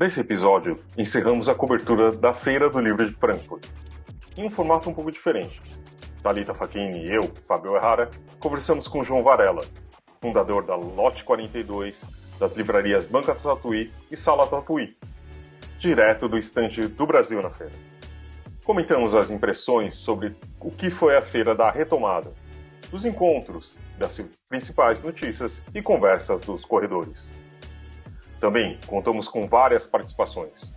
Nesse episódio, encerramos a cobertura da Feira do Livro de Frankfurt, em um formato um pouco diferente. Thalita Facchini e eu, Fábio Errara, conversamos com João Varela, fundador da Lote 42, das livrarias Banca Tatuí e Sala Tatuí, direto do estande do Brasil na feira. Comentamos as impressões sobre o que foi a feira da retomada, dos encontros, das principais notícias e conversas dos corredores. Também contamos com várias participações.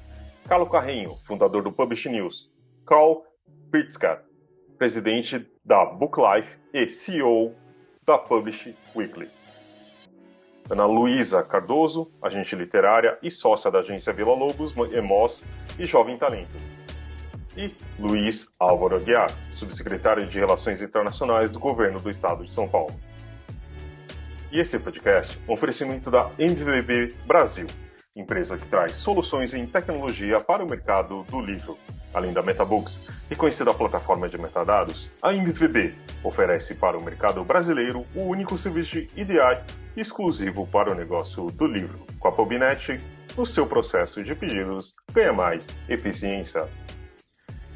Carlo Carrinho, fundador do Publish News, Carl Pritzker, presidente da Booklife e CEO da Publish Weekly. Ana Luísa Cardoso, agente literária e sócia da agência Vila Lobos, Emos e Jovem Talento. E Luiz Álvaro Aguiar, subsecretário de Relações Internacionais do Governo do Estado de São Paulo. E esse podcast é um oferecimento da MVB Brasil, empresa que traz soluções em tecnologia para o mercado do livro. Além da MetaBooks, reconhecida plataforma de metadados, a MVB oferece para o mercado brasileiro o único serviço de EDI exclusivo para o negócio do livro. Com a Pubnet, o seu processo de pedidos ganha mais eficiência.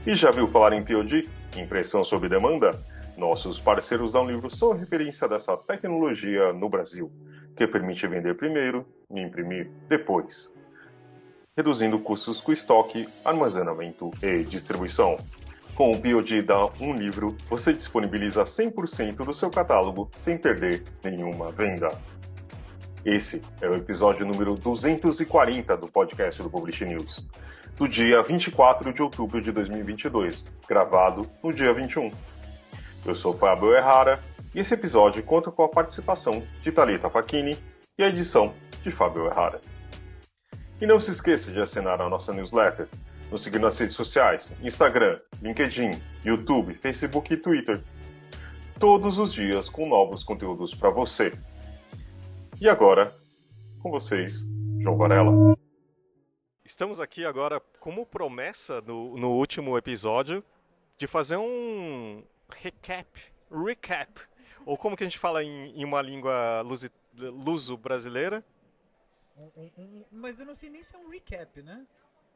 E já viu falar em POD, impressão sob demanda? Nossos parceiros da Unlivro são a referência dessa tecnologia no Brasil, que permite vender primeiro e imprimir depois, reduzindo custos com estoque, armazenamento e distribuição. Com o POD da Unlivro, você disponibiliza 100% do seu catálogo sem perder nenhuma venda. Esse é o episódio número 240 do podcast do Publish News, do dia 24 de outubro de 2022, gravado no dia 21. Eu sou Fábio Errara e esse episódio conta com a participação de Thalita Facchini e a edição de Fábio Errara. E não se esqueça de assinar a nossa newsletter, nos seguir nas redes sociais, Instagram, LinkedIn, YouTube, Facebook e Twitter. Todos os dias com novos conteúdos para você. E agora, com vocês, João Varela. Estamos aqui agora como promessa no último episódio de fazer um recap, ou como que a gente fala em uma língua luso-brasileira? Mas eu não sei nem se é um recap, né?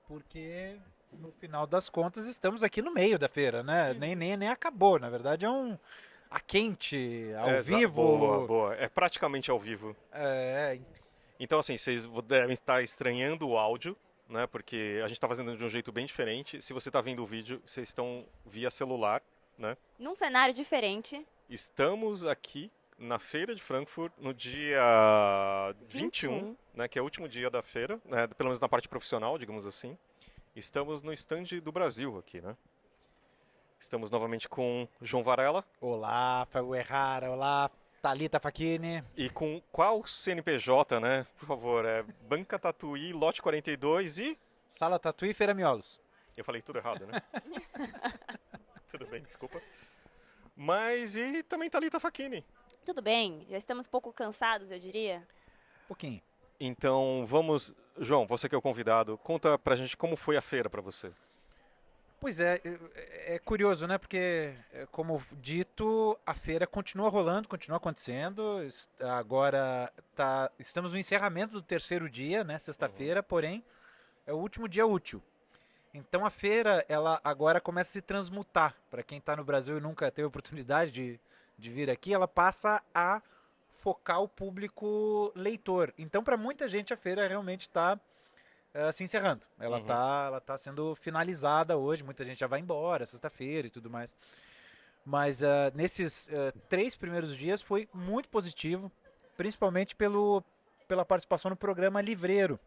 Porque, no final das contas, estamos aqui no meio da feira, né? Nem acabou, na verdade é um a quente, ao vivo. Boa. É praticamente ao vivo. Então, assim, vocês devem estar estranhando o áudio, né? Porque a gente está fazendo de um jeito bem diferente. Se você está vendo o vídeo, vocês estão via celular, né? Num cenário diferente. Estamos aqui na Feira de Frankfurt no dia 21, né, que é o último dia da feira, né, pelo menos na parte profissional, digamos assim. Estamos no stand do Brasil aqui, né? Estamos novamente com João Varela. Olá, Fábio Errara, olá, Thalita Facchini. E com qual CNPJ, né? Por favor, Banca Tatuí, Lote 42 e... Sala Tatuí e Feira Miolos. Eu falei tudo errado, né? Tudo bem, desculpa. Mas e também Thalita Facchini. Tudo bem, já estamos um pouco cansados, eu diria. Pouquinho. Então vamos... João, você que é o convidado, conta pra gente como foi a feira pra você. Pois é curioso, né? Porque, como dito, a feira continua rolando, continua acontecendo. Agora estamos no encerramento do terceiro dia, né? Sexta-feira, porém, é o último dia útil. Então a feira, ela agora começa a se transmutar. Para quem está no Brasil e nunca teve oportunidade de vir aqui, ela passa a focar o público leitor. Então, para muita gente, a feira realmente está se encerrando. Ela tá sendo finalizada hoje, muita gente já vai embora, sexta-feira e tudo mais. Mas nesses 3 primeiros dias foi muito positivo, principalmente pela participação no programa Livreiro,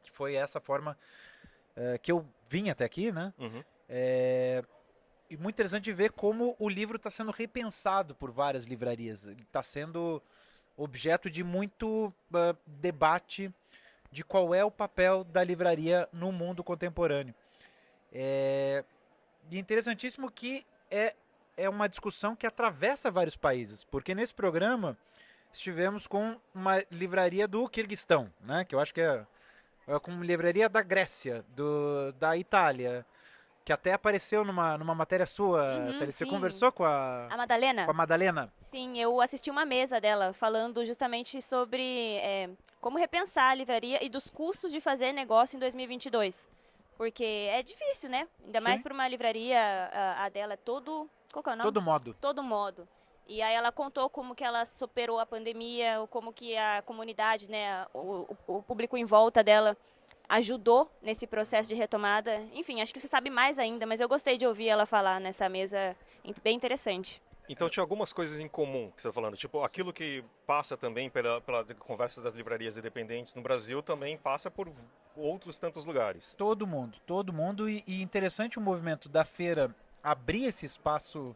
que foi essa forma que eu vim até aqui, né? E muito interessante ver como o livro está sendo repensado por várias livrarias. Ele está sendo objeto de muito debate de qual é o papel da livraria no mundo contemporâneo. E interessantíssimo que é uma discussão que atravessa vários países, porque nesse programa estivemos com uma livraria do Quirguistão, né, que eu acho que é com uma livraria da Grécia, da Itália, que até apareceu numa matéria sua, Thalys. Você sim. conversou com A Madalena? com a Madalena? Sim, eu assisti uma mesa dela falando justamente sobre como repensar a livraria e dos custos de fazer negócio em 2022. Porque é difícil, né? Ainda mais Sim. para uma livraria, a dela é todo... Qual que é o nome? Todo modo. Todo modo. E aí ela contou como que ela superou a pandemia, como que a comunidade, né, o público em volta dela ajudou nesse processo de retomada. Enfim, acho que você sabe mais ainda, mas eu gostei de ouvir ela falar nessa mesa, bem interessante. Então tinha algumas coisas em comum que você está falando, tipo aquilo que passa também pela conversa das livrarias independentes no Brasil também passa por outros tantos lugares. Todo mundo e interessante o movimento da feira abrir esse espaço,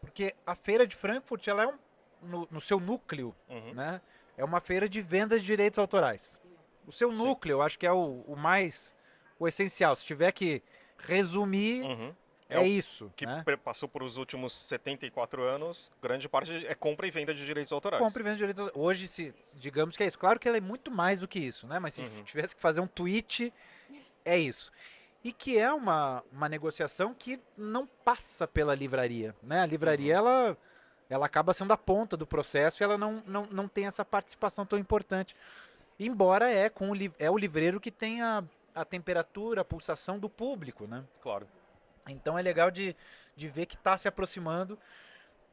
porque a feira de Frankfurt, ela é no seu núcleo, né? É uma feira de venda de direitos autorais. O seu núcleo, eu acho que é o essencial. Se tiver que resumir, é isso. Que né? passou por os últimos 74 anos, grande parte é compra e venda de direitos autorais. Compra e venda de direitos autorais. Hoje, digamos que é isso. Claro que ela é muito mais do que isso, né? Mas se tivesse que fazer um tweet, é isso. E que é uma negociação que não passa pela livraria, né? A livraria, ela acaba sendo a ponta do processo e ela não tem essa participação tão importante. Embora é o livreiro que tem a temperatura, a pulsação do público, né? Claro. Então é legal de ver que está se aproximando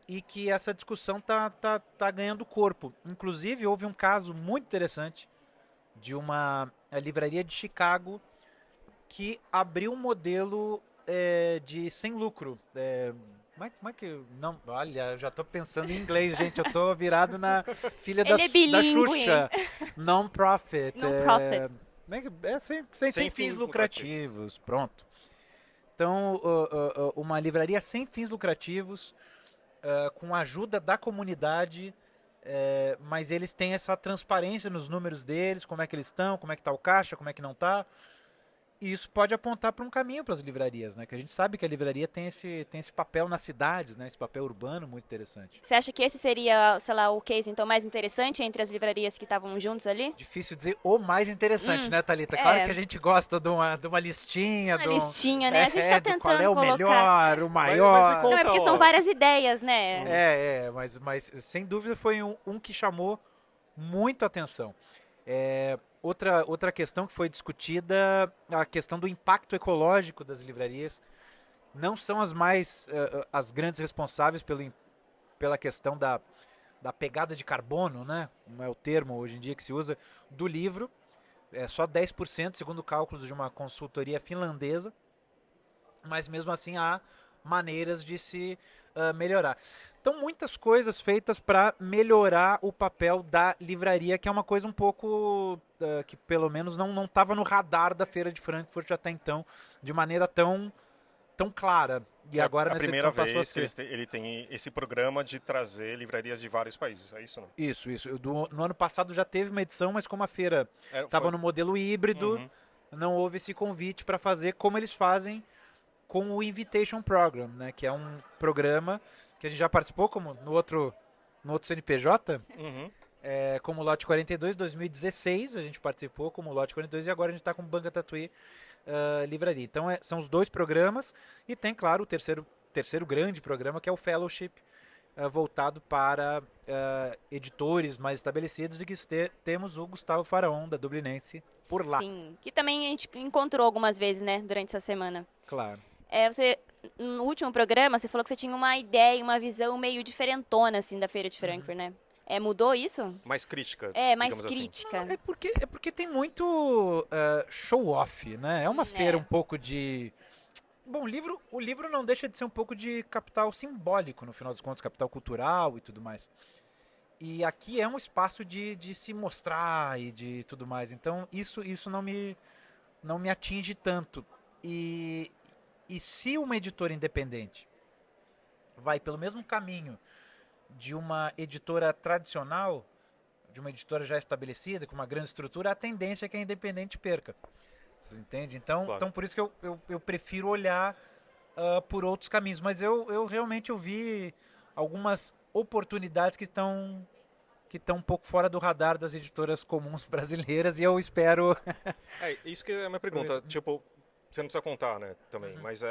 e que essa discussão tá ganhando corpo. Inclusive, houve um caso muito interessante de uma livraria de Chicago que abriu um modelo de sem lucro. Como é que... Não, olha, eu já tô pensando em inglês, gente. Eu tô virado na filha da Xuxa. Non-profit. Sem fins lucrativos. Pronto. Então, uma livraria sem fins lucrativos, com a ajuda da comunidade, mas eles têm essa transparência nos números deles, como é que eles estão, como é que está o caixa, como é que não está. E isso pode apontar para um caminho para as livrarias, né? Que a gente sabe que a livraria tem esse papel nas cidades, né? Esse papel urbano muito interessante. Você acha que esse seria, sei lá, o case então mais interessante entre as livrarias que estavam juntos ali? Difícil dizer o mais interessante, né, Thalita? Claro que a gente gosta de uma listinha. Uma listinha, né? A gente está tentando qual é o colocar. Melhor, o maior. Não, é porque são várias ideias, né? Mas sem dúvida foi um que chamou muito atenção. Outra questão que foi discutida, a questão do impacto ecológico das livrarias. Não são as grandes responsáveis pela questão da pegada de carbono, né? Como é o termo hoje em dia que se usa, do livro. É só 10%, segundo cálculos de uma consultoria finlandesa. Mas mesmo assim há maneiras de se melhorar. Então, muitas coisas feitas para melhorar o papel da livraria, que é uma coisa um pouco que pelo menos não estava no radar da Feira de Frankfurt até então, de maneira tão clara. E agora nessa primeira edição vez que ele tem esse programa de trazer livrarias de vários países, é isso, não? Isso. No ano passado já teve uma edição, mas como a feira estava no modelo híbrido, não houve esse convite para fazer como eles fazem com o Invitation Program, né? Que é um programa que a gente já participou como no outro CNPJ, como Lote 42, 2016 a gente participou como Lote 42 e agora a gente está com Banca Tatuí Livraria. Então são os dois programas e tem, claro, o terceiro grande programa que é o Fellowship, voltado para editores mais estabelecidos e que temos o Gustavo Faraon, da Dublinense, por lá. Sim, que também a gente encontrou algumas vezes, né, durante essa semana. Claro. No último programa, você falou que você tinha uma ideia, uma visão meio diferentona, assim, da Feira de Frankfurt, né? Mudou isso? Mais crítica. Mais crítica. Assim. É porque tem muito show-off, né? É uma feira um pouco de... Bom, o livro não deixa de ser um pouco de capital simbólico, no final dos contos, capital cultural e tudo mais. E aqui é um espaço de se mostrar e de tudo mais. Então, isso não me atinge tanto. E se uma editora independente vai pelo mesmo caminho de uma editora tradicional, de uma editora já estabelecida, com uma grande estrutura, a tendência é que a independente perca. Você entende? Então, claro. Então por isso que eu prefiro olhar por outros caminhos. Mas eu realmente vi algumas oportunidades que estão um pouco fora do radar das editoras comuns brasileiras e eu espero... Isso que é a minha pergunta. Tipo, você não precisa contar, né, também, mas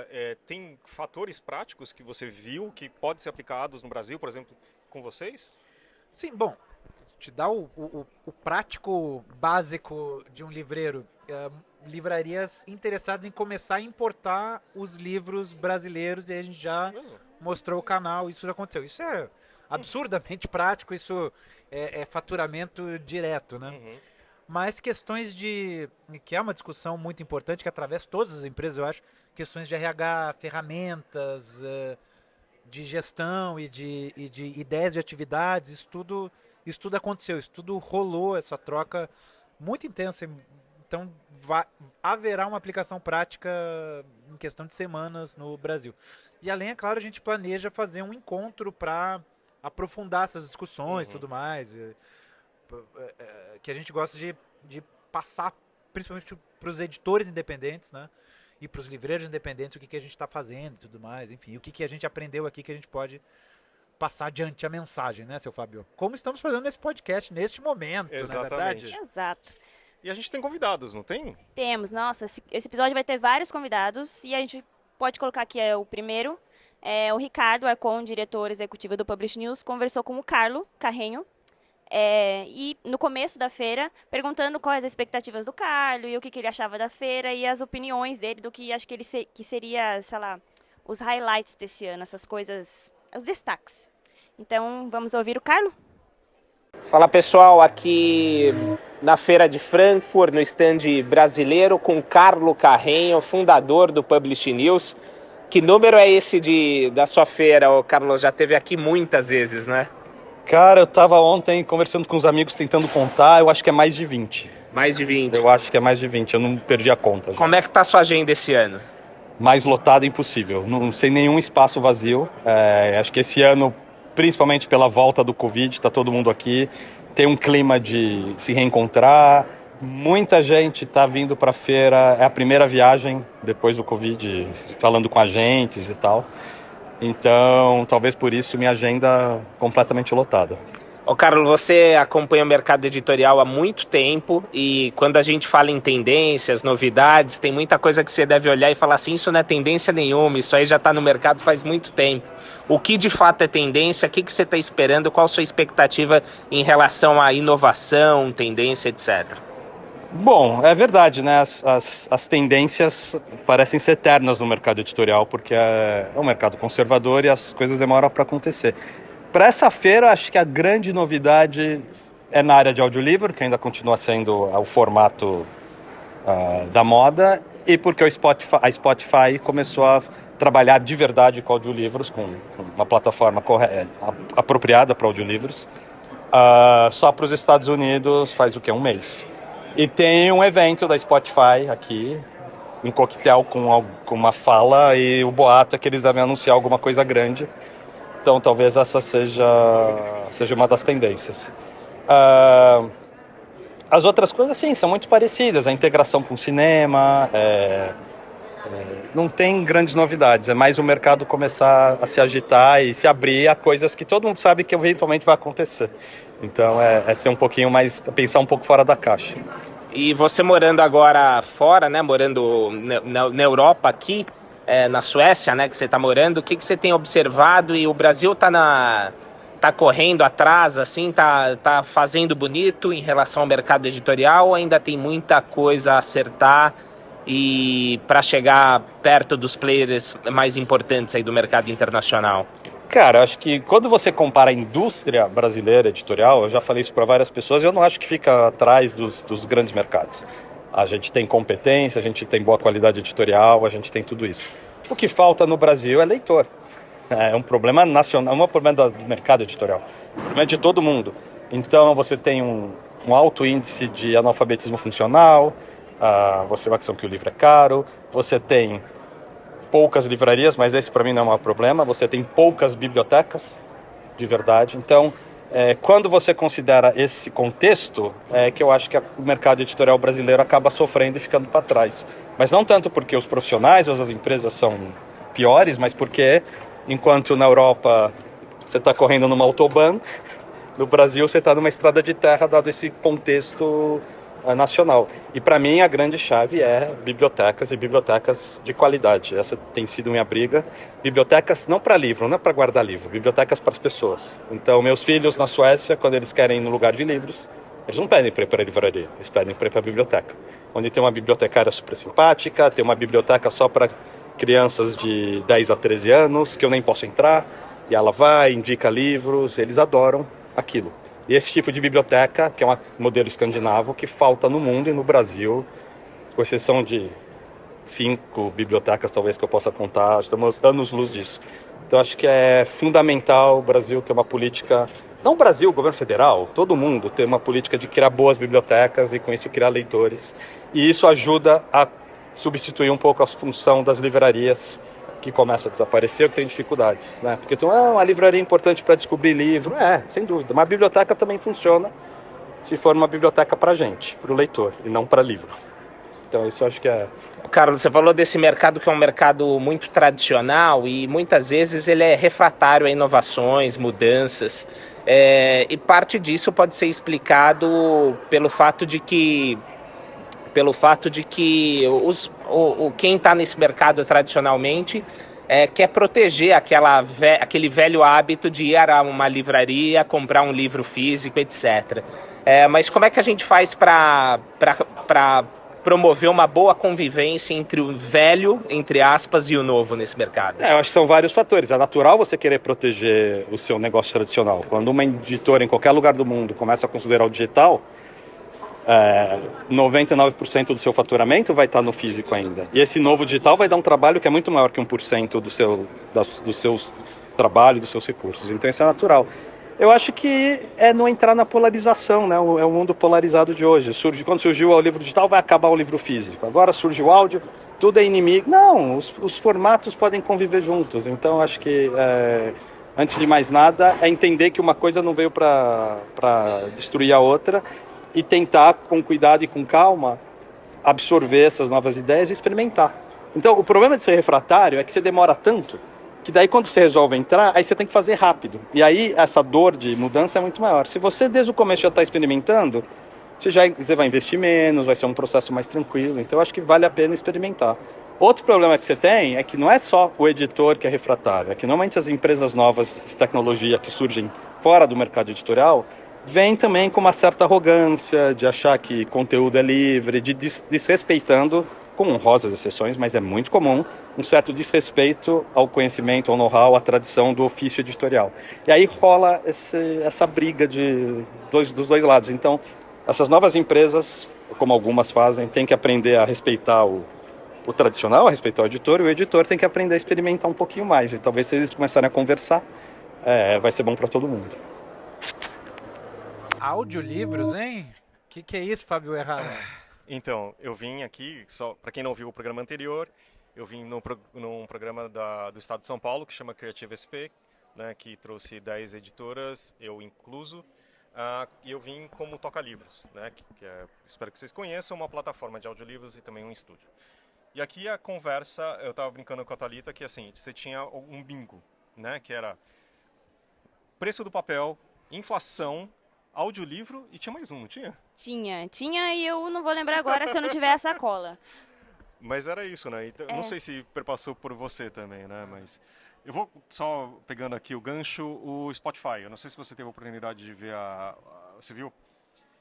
tem fatores práticos que você viu que podem ser aplicados no Brasil, por exemplo, com vocês? Sim, bom, te dá o prático básico de um livreiro. Livrarias interessadas em começar a importar os livros brasileiros, e aí a gente já mostrou o canal, isso já aconteceu. Isso é absurdamente prático, isso é faturamento direto, né? Mas questões que é uma discussão muito importante, que atravessa todas as empresas, eu acho, questões de RH, ferramentas, de gestão e de ideias de atividades, isso tudo aconteceu, isso tudo rolou, essa troca muito intensa. Então, haverá uma aplicação prática em questão de semanas no Brasil. E além, é claro, a gente planeja fazer um encontro para aprofundar essas discussões e tudo mais, que a gente gosta de passar, principalmente para os editores independentes, né? E para os livreiros independentes, o que a gente está fazendo e tudo mais, enfim, o que a gente aprendeu aqui que a gente pode passar adiante a mensagem, né, seu Fábio? Como estamos fazendo nesse podcast, neste momento, não é verdade? Exato. E a gente tem convidados, não tem? Temos, nossa, esse episódio vai ter vários convidados e a gente pode colocar aqui o primeiro. O Ricardo Arcon, diretor executivo do Publish News, conversou com o Carlo Carrenho, e no começo da feira, perguntando quais as expectativas do Carlo e o que ele achava da feira e as opiniões dele do que acho que que seria, sei lá, os highlights desse ano, essas coisas, os destaques. Então, vamos ouvir o Carlo? Fala pessoal, aqui na Feira de Frankfurt, no stand brasileiro, com Carlo Carrenho, fundador do Publish News. Que número é esse da sua feira, ô Carlos? Já esteve aqui muitas vezes, né? Cara, eu tava ontem conversando com os amigos, tentando contar, eu acho que é mais de 20. Mais de 20? Eu acho que é mais de 20, eu não perdi a conta. Já. Como é que tá a sua agenda esse ano? Mais lotada impossível, sem nenhum espaço vazio. Acho que esse ano, principalmente pela volta do Covid, tá todo mundo aqui, tem um clima de se reencontrar. Muita gente está vindo para a feira, é a primeira viagem depois do Covid, falando com agentes e tal. Então, talvez por isso minha agenda completamente lotada. Ô Carlos, você acompanha o mercado editorial há muito tempo e quando a gente fala em tendências, novidades, tem muita coisa que você deve olhar e falar assim, isso não é tendência nenhuma, isso aí já está no mercado faz muito tempo. O que de fato é tendência, o que você está esperando, qual a sua expectativa em relação à inovação, tendência, etc.? Bom, é verdade, né? As tendências parecem ser eternas no mercado editorial, porque é um mercado conservador e as coisas demoram para acontecer. Para essa feira, acho que a grande novidade é na área de audiolivro, que ainda continua sendo o formato da moda, e porque a Spotify começou a trabalhar de verdade com audiolivros, com uma plataforma apropriada para audiolivros, só para os Estados Unidos faz um mês. E tem um evento da Spotify aqui, um coquetel com uma fala, e o boato é que eles devem anunciar alguma coisa grande. Então talvez essa seja uma das tendências. As outras coisas, sim, são muito parecidas. A integração com o cinema, não tem grandes novidades. É mais o mercado começar a se agitar e se abrir a coisas que todo mundo sabe que eventualmente vai acontecer. Então é ser um pouquinho mais, pensar um pouco fora da caixa. E você morando agora fora, né, morando na Europa aqui, na Suécia, né, que você está morando, o que você tem observado? E o Brasil tá correndo atrás, assim, tá fazendo bonito em relação ao mercado editorial, ou ainda tem muita coisa a acertar e para chegar perto dos players mais importantes aí do mercado internacional? Cara, acho que quando você compara a indústria brasileira editorial, eu já falei isso para várias pessoas, eu não acho que fica atrás dos grandes mercados. A gente tem competência, a gente tem boa qualidade editorial, a gente tem tudo isso. O que falta no Brasil é leitor. É um problema nacional, não é um problema do mercado editorial, é um problema de todo mundo. Então você tem um alto índice de analfabetismo funcional, você vai dizer que o livro é caro, você tem poucas livrarias, mas esse para mim não é um problema, você tem poucas bibliotecas, de verdade. Então, quando você considera esse contexto, é que eu acho que o mercado editorial brasileiro acaba sofrendo e ficando para trás. Mas não tanto porque os profissionais ou as empresas são piores, mas porque, enquanto na Europa você está correndo numa autobahn, no Brasil você está numa estrada de terra, dado esse contexto nacional. E para mim a grande chave é bibliotecas e bibliotecas de qualidade. Essa tem sido minha briga. Bibliotecas não para livro, não é para guardar livro, bibliotecas para as pessoas. Então meus filhos na Suécia, quando eles querem ir no lugar de livros, eles não pedem para ir para a livraria, eles pedem para ir para a biblioteca. Onde tem uma bibliotecária super simpática, tem uma biblioteca só para crianças de 10 a 13 anos, que eu nem posso entrar, e ela vai, indica livros, eles adoram aquilo. E esse tipo de biblioteca, que é um modelo escandinavo, que falta no mundo e no Brasil, com exceção de 5 bibliotecas, talvez, que eu possa contar, estamos anos-luz disso. Então, acho que é fundamental o Brasil ter uma política, não o Brasil, o governo federal, todo mundo ter uma política de criar boas bibliotecas e, com isso, criar leitores. E isso ajuda a substituir um pouco a função das livrarias, que começa a desaparecer, que tem dificuldades, né? Porque a livraria é importante para descobrir livro, sem dúvida. Mas a biblioteca também funciona se for uma biblioteca para gente, para o leitor, e não para livro. Então isso eu acho que é... Carlos, você falou desse mercado que é um mercado muito tradicional e muitas vezes ele é refratário a inovações, mudanças. E parte disso pode ser explicado pelo fato de que quem está nesse mercado tradicionalmente quer proteger aquele velho hábito de ir a uma livraria, comprar um livro físico, etc. Mas como é que a gente faz para promover uma boa convivência entre o velho, entre aspas, e o novo nesse mercado? Eu acho que são vários fatores. É natural você querer proteger o seu negócio tradicional. Quando uma editora em qualquer lugar do mundo começa a considerar o digital, 99% do seu faturamento vai estar no físico ainda. E esse novo digital vai dar um trabalho que é muito maior que 1% do seu trabalho, dos seus recursos. Então isso é natural. Eu acho que é não entrar na polarização, né? É o mundo polarizado de hoje. Quando surgiu o livro digital, vai acabar o livro físico. Agora surge o áudio, tudo é inimigo. Não, os formatos podem conviver juntos. Então acho que, antes de mais nada, é entender que uma coisa não veio para destruir a outra, e tentar, com cuidado e com calma, absorver essas novas ideias e experimentar. Então, o problema de ser refratário é que você demora tanto, que daí quando você resolve entrar, aí você tem que fazer rápido. E aí essa dor de mudança é muito maior. Se você desde o começo já está experimentando, você vai investir menos, vai ser um processo mais tranquilo. Então, eu acho que vale a pena experimentar. Outro problema que você tem é que não é só o editor que é refratário, é que normalmente as empresas novas de tecnologia que surgem fora do mercado editorial vem também com uma certa arrogância de achar que conteúdo é livre, de desrespeitando, com honrosas exceções, mas é muito comum, um certo desrespeito ao conhecimento, ao know-how, à tradição do ofício editorial. E aí rola essa briga dos dois lados. Então, essas novas empresas, como algumas fazem, têm que aprender a respeitar o tradicional, a respeitar o editor tem que aprender a experimentar um pouquinho mais. E talvez se eles começarem a conversar, vai ser bom para todo mundo. Audiolivros, hein? Que é isso, Fábio Errara? Então, eu vim aqui, só para quem não viu o programa anterior, eu vim num programa do Estado de São Paulo, que chama Creative SP, né, que trouxe 10 editoras, eu incluso, e eu vim como toca-livros, né, espero que vocês conheçam, uma plataforma de audiolivros e também um estúdio. E aqui a conversa, eu estava brincando com a Thalita, que assim, você tinha um bingo, né, que era preço do papel, inflação, audiolivro e tinha mais um, não tinha? Tinha e eu não vou lembrar agora se eu não tiver essa cola. Mas era isso, né? Então, não sei se perpassou por você também, né? Mas eu vou só pegando aqui o gancho, o Spotify. Eu não sei se você teve a oportunidade de ver você viu?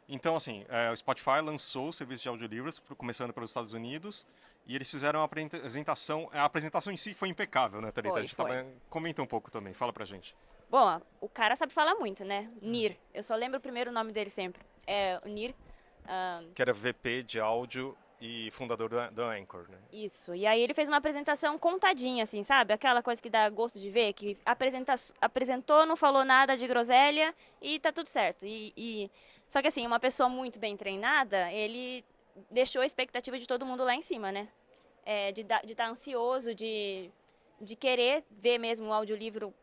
Então, assim, o Spotify lançou o serviço de audiolivros, começando pelos Estados Unidos, e eles fizeram uma apresentação. A apresentação em si foi impecável, né, Thalita? Comenta um pouco também, fala pra gente. Bom, o cara sabe falar muito, né? Nir. Eu só lembro o primeiro nome dele sempre. É o Nir. Que era VP de áudio e fundador do Anchor, né? Isso. E aí ele fez uma apresentação contadinha, assim, sabe? Aquela coisa que dá gosto de ver, que apresentou, não falou nada de groselha e tá tudo certo. Só que assim, uma pessoa muito bem treinada, ele deixou a expectativa de todo mundo lá em cima, né? De estar ansioso, de querer ver mesmo o audiolivro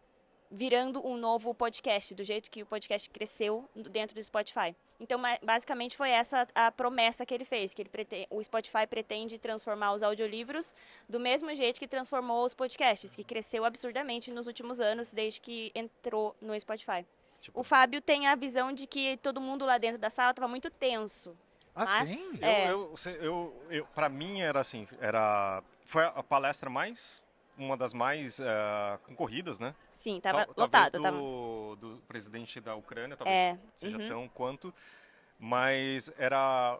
virando um novo podcast, do jeito que o podcast cresceu dentro do Spotify. Então, basicamente, foi essa a promessa que ele fez, que o Spotify pretende transformar os audiolivros do mesmo jeito que transformou os podcasts, que cresceu absurdamente nos últimos anos, desde que entrou no Spotify. O Fábio tem a visão de que todo mundo lá dentro da sala estava muito tenso. Ah, Mas, sim? Para mim era assim, foi a palestra uma das mais concorridas, né? Sim, tava Talvez lotado. Tava. do presidente da Ucrânia, talvez seja Uhum. tão quanto, mas era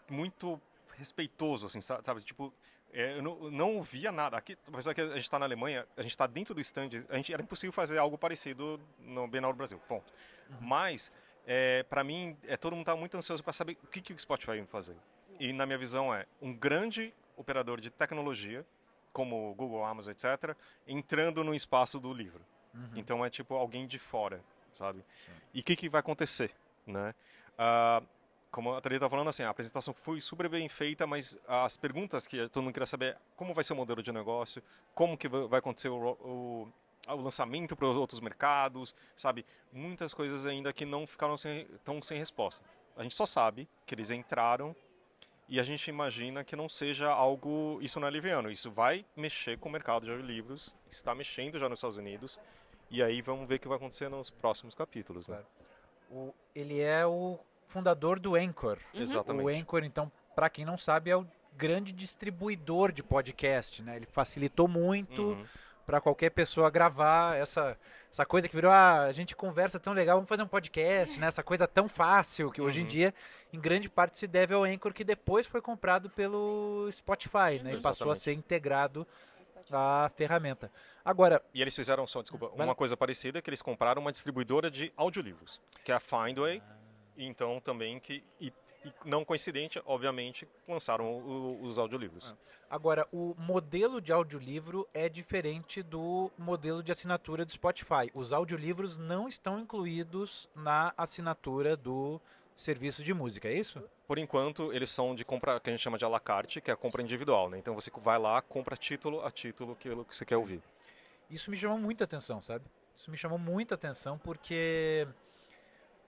muito respeitoso, assim, sabe? Tipo, eu não via nada. Aqui, apesar que a gente está na Alemanha, a gente está dentro do stand, era impossível fazer algo parecido no Bienal do Brasil, ponto. Mas, para mim, todo mundo está muito ansioso para saber o que o Spotify vai fazer. E, na minha visão, um grande operador de tecnologia, como Google, Amazon, etc., entrando no espaço do livro. Então, é tipo alguém de fora, sabe? E o que vai acontecer, né? Como a Thalita está falando, assim, a apresentação foi super bem feita, mas as perguntas que todo mundo queria saber é como vai ser o modelo de negócio, como que vai acontecer o lançamento para os outros mercados, sabe? Muitas coisas ainda que não ficaram tão sem resposta. A gente só sabe que eles entraram e a gente imagina que não seja algo, isso não é liviano, isso vai mexer com o mercado de audiolivros, está mexendo já nos Estados Unidos, e aí vamos ver o que vai acontecer nos próximos capítulos, né? Ele é o fundador do Anchor. Exatamente. O Anchor, então, para quem não sabe, é o grande distribuidor de podcast, né? Ele facilitou muito para qualquer pessoa gravar essa coisa que virou, a gente conversa tão legal, vamos fazer um podcast, né? Essa coisa tão fácil que hoje em dia, em grande parte, se deve ao Anchor, que depois foi comprado pelo Spotify, né? E passou a ser integrado à ferramenta. Agora... E eles fizeram uma coisa parecida, que eles compraram uma distribuidora de audiolivros, que é a Findway, então também e não coincidente, obviamente, lançaram os audiolivros. Agora, o modelo de audiolivro é diferente do modelo de assinatura do Spotify. Os audiolivros não estão incluídos na assinatura do serviço de música, é isso? Por enquanto, eles são de compra, que a gente chama de à la carte, que é a compra individual, né? Então você vai lá, compra título a título aquilo que você quer ouvir. Isso me chamou muita atenção, sabe? Isso me chamou muita atenção porque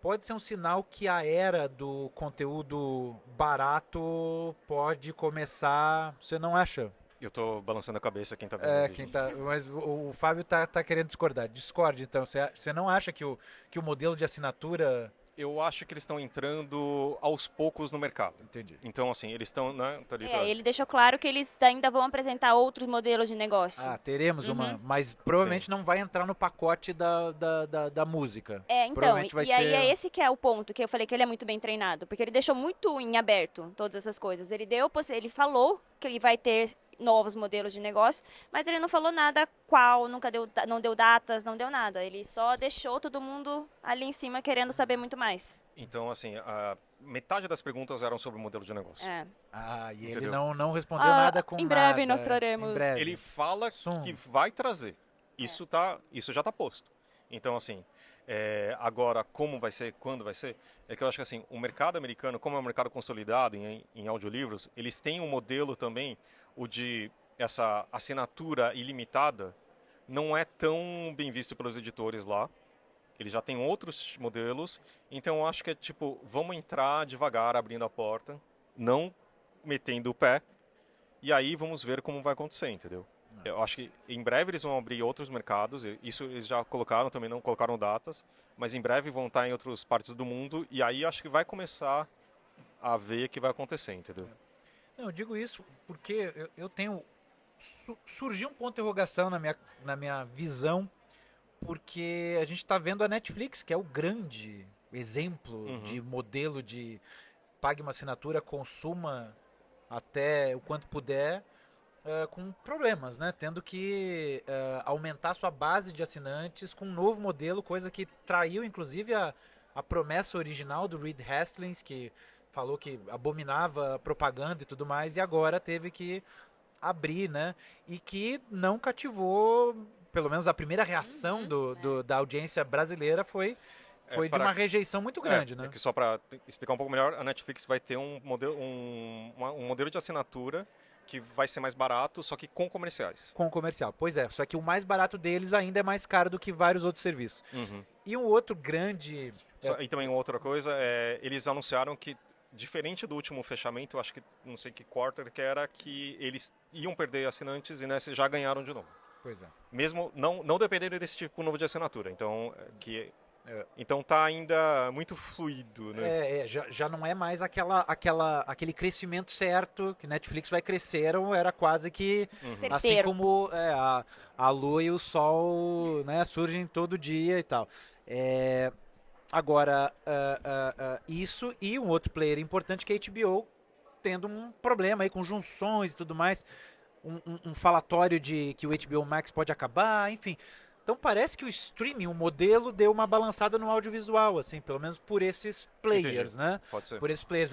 pode ser um sinal que a era do conteúdo barato pode começar. Você não acha? Eu tô balançando a cabeça quem tá vendo. Mas o Fábio tá querendo discordar. Discorde, então. Você não acha que o modelo de assinatura... Eu acho que eles estão entrando aos poucos no mercado. Entendi. Então, assim, eles estão... Né, ele deixou claro que eles ainda vão apresentar outros modelos de negócio. Teremos uma... Mas provavelmente não vai entrar no pacote da música. Então, aí é esse que é o ponto, que eu falei que ele é muito bem treinado. Porque ele deixou muito em aberto todas essas coisas. Ele falou que ele vai ter novos modelos de negócio, mas ele não falou nada não deu datas, não deu nada. Ele só deixou todo mundo ali em cima querendo saber muito mais. Então, assim, metade das perguntas eram sobre o modelo de negócio. E ele não respondeu nada com em breve nós traremos. Ele fala que vai trazer. Isso já está posto. Então, assim, agora, como vai ser, quando vai ser, é que eu acho que assim, o mercado americano, como é um mercado consolidado em audiolivros, eles têm um modelo também, o de essa assinatura ilimitada, não é tão bem visto pelos editores lá. Eles já têm outros modelos, então eu acho que é tipo, vamos entrar devagar, abrindo a porta, não metendo o pé, e aí vamos ver como vai acontecer, entendeu? Eu acho que em breve eles vão abrir outros mercados, isso eles já colocaram, também não colocaram datas, mas em breve vão estar em outras partes do mundo, e aí acho que vai começar a ver o que vai acontecer, entendeu? Não, eu digo isso porque eu tenho... Surgiu um ponto de interrogação na minha visão, porque a gente está vendo a Netflix, que é o grande exemplo de modelo de pague uma assinatura, consuma até o quanto puder, com problemas, né? Tendo que aumentar sua base de assinantes com um novo modelo, coisa que traiu inclusive a promessa original do Reed Hastings, que falou que abominava propaganda e tudo mais, e agora teve que abrir, né? E que não cativou, pelo menos a primeira reação da audiência brasileira foi de uma rejeição muito grande, né? Só para explicar um pouco melhor, a Netflix vai ter um modelo de assinatura que vai ser mais barato, só que com comerciais. Com comercial, pois é. Só que o mais barato deles ainda é mais caro do que vários outros serviços. E um outro grande... E também outra coisa, eles anunciaram que, diferente do último fechamento, acho que não sei que quarter que era, que eles iam perder assinantes e nesse já ganharam de novo. Pois é. Mesmo não dependendo desse tipo novo de assinatura. Então, que Então tá ainda muito fluido, né? Já não é mais aquele crescimento certo que Netflix vai crescer, era quase que Certeiro. assim como a lua e o sol, né, surgem todo dia e tal. Agora, isso e um outro player importante que é a HBO tendo um problema aí com junções e tudo mais, um falatório de que o HBO Max pode acabar, enfim. Então parece que o streaming, o modelo, deu uma balançada no audiovisual, assim, pelo menos por esses players, Entendi. né? Pode ser. Por esses players.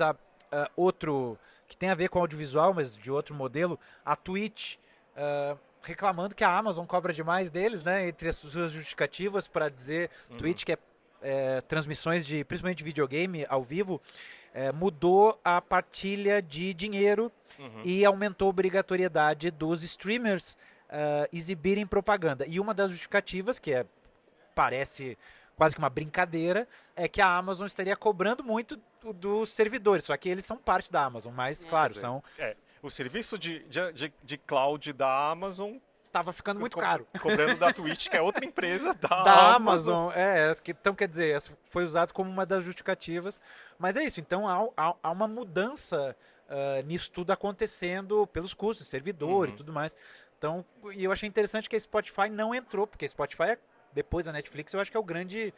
Outro que tem a ver com audiovisual, mas de outro modelo, a Twitch reclamando que a Amazon cobra demais deles, né? Entre as suas justificativas para dizer Twitch, que é transmissões de, principalmente de videogame ao vivo, mudou a partilha de dinheiro e aumentou a obrigatoriedade dos streamers exibirem propaganda. E uma das justificativas, que parece quase que uma brincadeira, é que a Amazon estaria cobrando muito dos servidores, só que eles são parte da Amazon, mas, claro, Quer dizer, são... o serviço de cloud da Amazon Tava ficando muito caro. cobrando da Twitch, que é outra empresa da Amazon. Então, quer dizer, foi usado como uma das justificativas. Mas é isso, então há uma mudança nisso tudo acontecendo pelos custos, servidor e tudo mais. Então, e eu achei interessante que a Spotify não entrou, porque a Spotify, depois da Netflix, eu acho que é o grande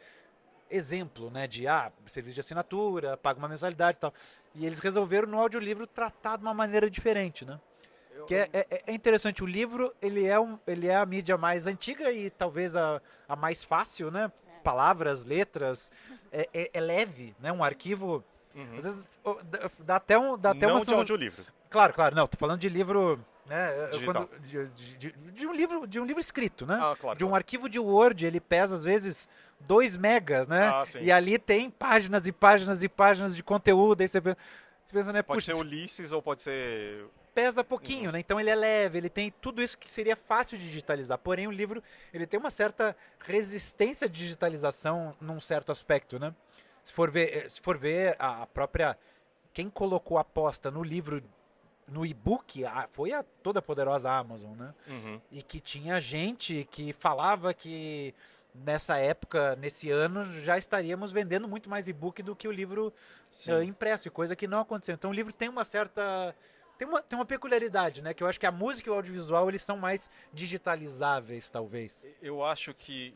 exemplo, né, de serviço de assinatura, paga uma mensalidade e tal. E eles resolveram no audiolivro tratar de uma maneira diferente, né? Que é interessante, o livro ele é a mídia mais antiga e talvez a mais fácil, né? Palavras, letras, é leve, né? Um arquivo, às vezes dá até não uma de audiolivro. Claro, não, tô falando de livro, né? Digital. De um livro escrito, né? Claro, de um arquivo de Word, ele pesa às vezes 2 megas, né? Sim. E ali tem páginas e páginas e páginas de conteúdo, aí você pensa, né? Pode ser Ulisses ou pode ser... Pesa pouquinho, né? Então ele é leve, ele tem tudo isso que seria fácil de digitalizar. Porém, o livro ele tem uma certa resistência à digitalização num certo aspecto, né? Se for ver a própria... Quem colocou a aposta no livro, no e-book, foi a toda poderosa Amazon, né? E que tinha gente que falava que nessa época, nesse ano, já estaríamos vendendo muito mais e-book do que o livro impresso, coisa que não aconteceu. Então o livro tem uma certa... Tem uma peculiaridade, né? Que eu acho que a música e o audiovisual, eles são mais digitalizáveis, talvez. Eu acho que,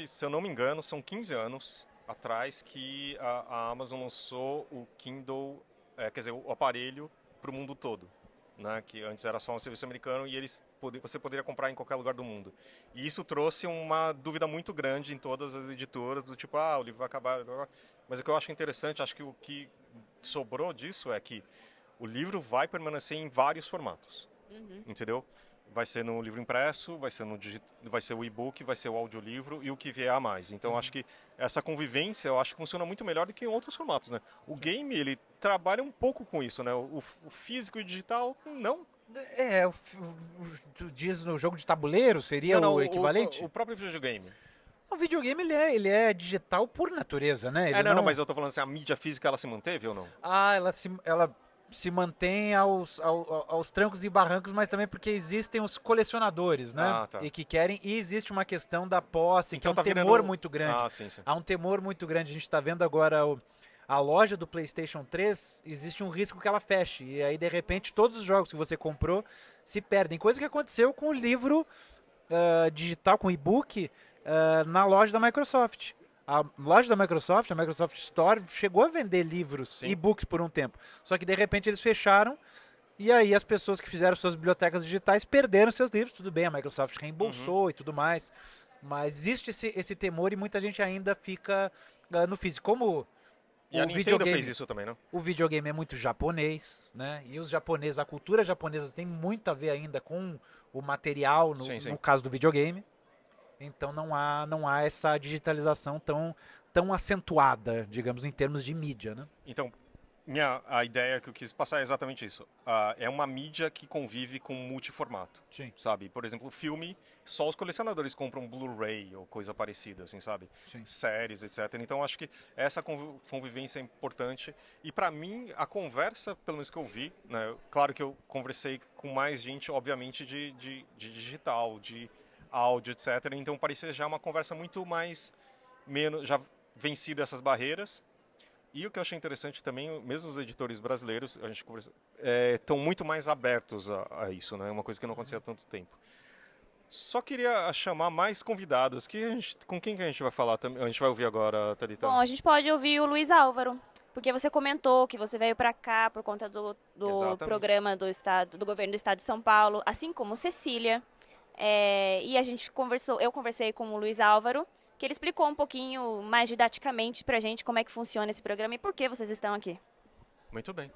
se eu não me engano, são 15 anos atrás que a Amazon lançou o Kindle, quer dizer, o aparelho para o mundo todo. Né? Que antes era só um serviço americano e você poderia comprar em qualquer lugar do mundo. E isso trouxe uma dúvida muito grande em todas as editoras, do tipo, o livro vai acabar. Mas o que eu acho interessante, acho que o que sobrou disso é que o livro vai permanecer em vários formatos, entendeu? Vai ser no livro impresso, vai ser o e-book, vai ser o audiolivro e o que vier a mais. Então, acho que essa convivência, eu acho que funciona muito melhor do que em outros formatos, né? O game, ele trabalha um pouco com isso, né? O físico e o digital, não. Tu diz no jogo de tabuleiro, seria o equivalente? O próprio videogame. O videogame, ele é digital por natureza, né? Não, mas eu tô falando assim, a mídia física, ela se manteve ou não? Ela se mantém aos trancos e barrancos, mas também porque existem os colecionadores, né? Tá. E que querem, e existe uma questão da posse, então que é um temor muito grande. Sim. Há um temor muito grande. A gente está vendo agora a loja do PlayStation 3, existe um risco que ela feche. E aí, de repente, todos os jogos que você comprou se perdem. Coisa que aconteceu com o livro digital, com o e-book, na loja da Microsoft. A loja da Microsoft, a Microsoft Store, chegou a vender livros, e-books por um tempo. Só que de repente eles fecharam e aí as pessoas que fizeram suas bibliotecas digitais perderam seus livros. Tudo bem, a Microsoft reembolsou e tudo mais. Mas existe esse temor e muita gente ainda fica no físico. Como e a Nintendo fez isso também, não? O videogame é muito japonês, né? E os japoneses, a cultura japonesa tem muito a ver ainda com o material, no caso do videogame. Então não há essa digitalização tão acentuada, digamos, em termos de mídia, né? Então, a ideia que eu quis passar é exatamente isso. É uma mídia que convive com multiformato, sabe? Por exemplo, filme, só os colecionadores compram Blu-ray ou coisa parecida, assim, sabe? Séries, etc. Então, acho que essa convivência é importante. E, para mim, a conversa, pelo menos que eu vi, né? Claro que eu conversei com mais gente, obviamente, de digital, de áudio, etc. Então parecia já uma conversa muito mais já vencido essas barreiras. E o que eu achei interessante também, mesmo os editores brasileiros, a gente conversa, estão muito mais abertos a isso, né? Uma coisa que não acontecia há tanto tempo. Só queria chamar mais convidados. Com quem que a gente vai falar? A gente vai ouvir agora, Thalita? Bom, a gente pode ouvir o Luiz Álvaro, porque você comentou que você veio para cá por conta do programa do governo do estado de São Paulo, assim como Cecília. E eu conversei com o Luiz Álvaro, que ele explicou um pouquinho mais didaticamente para a gente como é que funciona esse programa e por que vocês estão aqui. Muito bem.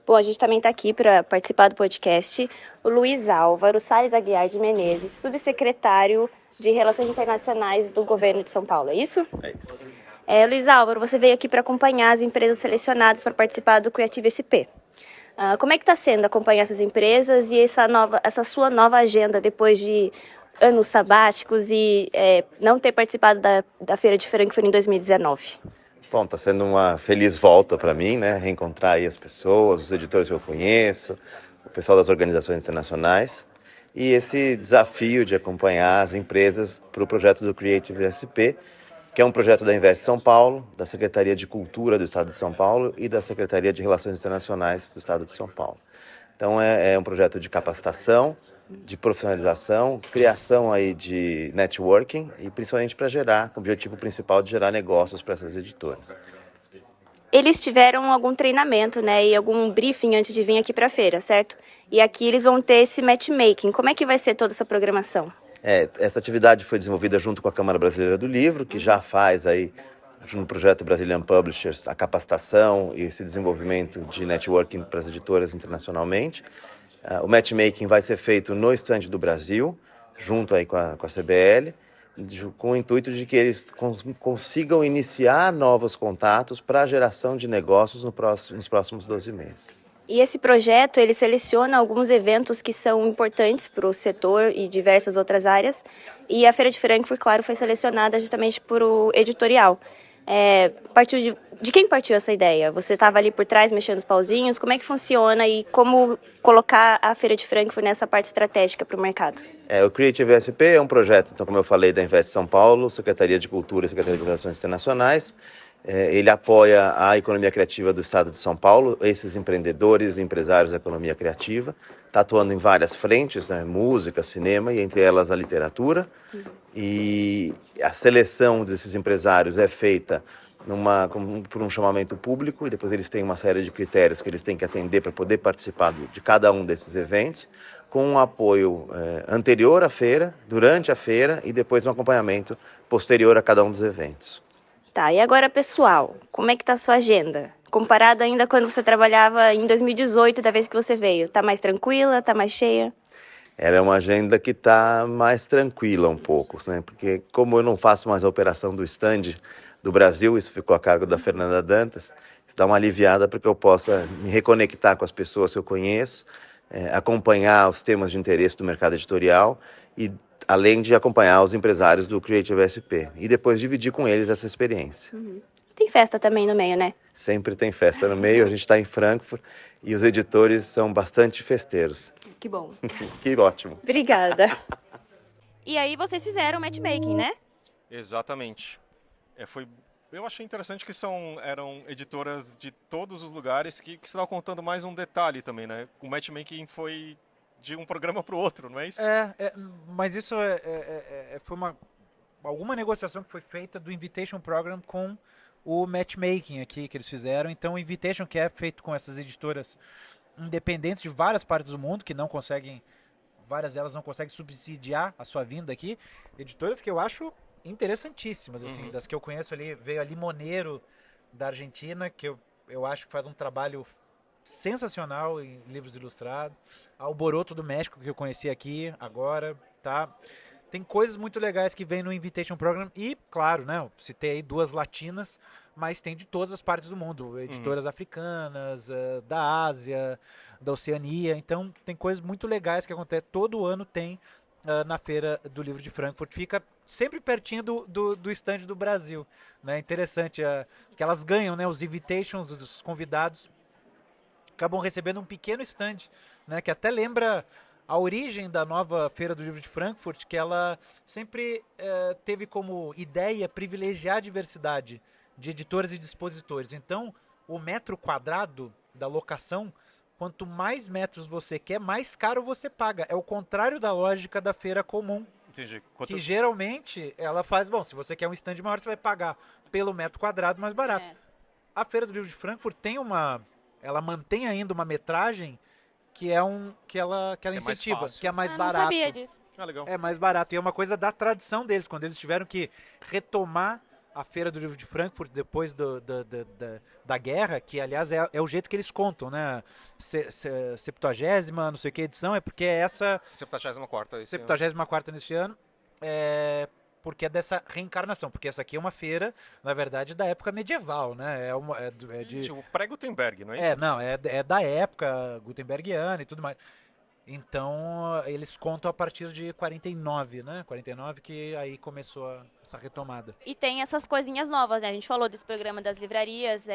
Bom, a gente também está aqui para participar do podcast o Luiz Álvaro Salles Aguiar de Menezes, subsecretário de Relações Internacionais do governo de São Paulo, é isso? É isso. Luiz Álvaro, você veio aqui para acompanhar as empresas selecionadas para participar do Creative SP. Como é que está sendo acompanhar essas empresas e essa sua nova agenda depois de anos sabáticos e não ter participado da Feira de Frankfurt em 2019? Bom, está sendo uma feliz volta para mim, né? Reencontrar aí as pessoas, os editores que eu conheço, o pessoal das organizações internacionais e esse desafio de acompanhar as empresas para o projeto do Creative SP, que é um projeto da Invest São Paulo, da Secretaria de Cultura do Estado de São Paulo e da Secretaria de Relações Internacionais do Estado de São Paulo. Então é um projeto de capacitação, de profissionalização, criação aí de networking e principalmente para gerar, com o objetivo principal de gerar negócios para essas editoras. Eles tiveram algum treinamento, né, e algum briefing antes de vir aqui para a feira, certo? E aqui eles vão ter esse matchmaking. Como é que vai ser toda essa programação? Essa atividade foi desenvolvida junto com a Câmara Brasileira do Livro, que já faz aí, no projeto Brazilian Publishers, a capacitação e esse desenvolvimento de networking para as editoras internacionalmente. O matchmaking vai ser feito no estande do Brasil, junto aí com a CBL, com o intuito de que eles consigam iniciar novos contatos para a geração de negócios nos próximos 12 meses. E esse projeto, ele seleciona alguns eventos que são importantes para o setor e diversas outras áreas. E a Feira de Frankfurt, claro, foi selecionada justamente por o editorial. Partiu de quem partiu essa ideia? Você estava ali por trás mexendo os pauzinhos? Como é que funciona e como colocar a Feira de Frankfurt nessa parte estratégica para o mercado? O Creative SP é um projeto, então, como eu falei, da Invest São Paulo, Secretaria de Cultura e Secretaria de Relações Internacionais. Ele apoia a economia criativa do Estado de São Paulo, esses empreendedores e empresários da economia criativa. Está atuando em várias frentes, né? Música, cinema e entre elas a literatura. E a seleção desses empresários é feita por um chamamento público e depois eles têm uma série de critérios que eles têm que atender para poder participar de cada um desses eventos, com um apoio anterior à feira, durante a feira e depois um acompanhamento posterior a cada um dos eventos. Tá, e agora, pessoal, como é que tá a sua agenda? Comparado ainda quando você trabalhava em 2018, da vez que você veio, tá mais tranquila, tá mais cheia? Ela é uma agenda que está mais tranquila um pouco, né? Porque como eu não faço mais a operação do stand do Brasil, isso ficou a cargo da Fernanda Dantas, está uma aliviada para que eu possa me reconectar com as pessoas que eu conheço, acompanhar os temas de interesse do mercado editorial e além de acompanhar os empresários do Creative SP e depois dividir com eles essa experiência. Tem festa também no meio, né? Sempre tem festa no meio, a gente está em Frankfurt e os editores são bastante festeiros. Que bom. Que ótimo. Obrigada. E aí vocês fizeram matchmaking, né? Exatamente. Eu achei interessante que eram editoras de todos os lugares que você estava contando mais um detalhe também, né? O matchmaking foi de um programa para o outro, não é isso? Mas isso foi alguma negociação que foi feita do Invitation Program com o matchmaking aqui que eles fizeram. Então o Invitation, que é feito com essas editoras independentes de várias partes do mundo, que várias delas não conseguem subsidiar a sua vinda aqui, editoras que eu acho interessantíssimas, assim, das que eu conheço ali, veio a Limoneiro da Argentina, que eu acho que faz um trabalho sensacional em livros ilustrados, ao Boroto do México, que eu conheci aqui agora, tá? Tem coisas muito legais que vem no Invitation Program e, claro, né, eu citei aí 2 latinas, mas tem de todas as partes do mundo, editoras africanas, da Ásia, da Oceania, então tem coisas muito legais que acontecem, todo ano tem na Feira do Livro de Frankfurt, fica sempre pertinho do stand do Brasil, né? Interessante que elas ganham, né, os invitations, os convidados acabam recebendo um pequeno stand, né, que até lembra a origem da nova Feira do Livro de Frankfurt, que ela sempre teve como ideia privilegiar a diversidade de editores e de expositores. Então, o metro quadrado da locação, quanto mais metros você quer, mais caro você paga. É o contrário da lógica da feira comum. Entendi. Que geralmente ela faz, bom, se você quer um stand maior, você vai pagar pelo metro quadrado mais barato. A Feira do Livro de Frankfurt ela mantém ainda uma metragem que ela incentiva, que é mais barato. Não sabia disso. Legal. É mais barato. E é uma coisa da tradição deles, quando eles tiveram que retomar a Feira do Livro de Frankfurt depois da guerra, que aliás é o jeito que eles contam, né? 70ª, não sei o que edição, é porque é essa... 74ª neste ano, porque é dessa reencarnação, porque essa aqui é uma feira, na verdade, da época medieval, né? Tipo pré-Gutenberg, não é isso? É da época gutenbergiana e tudo mais. Então, eles contam a partir de 49, né? 49 que aí começou essa retomada. E tem essas coisinhas novas, né? A gente falou desse programa das livrarias,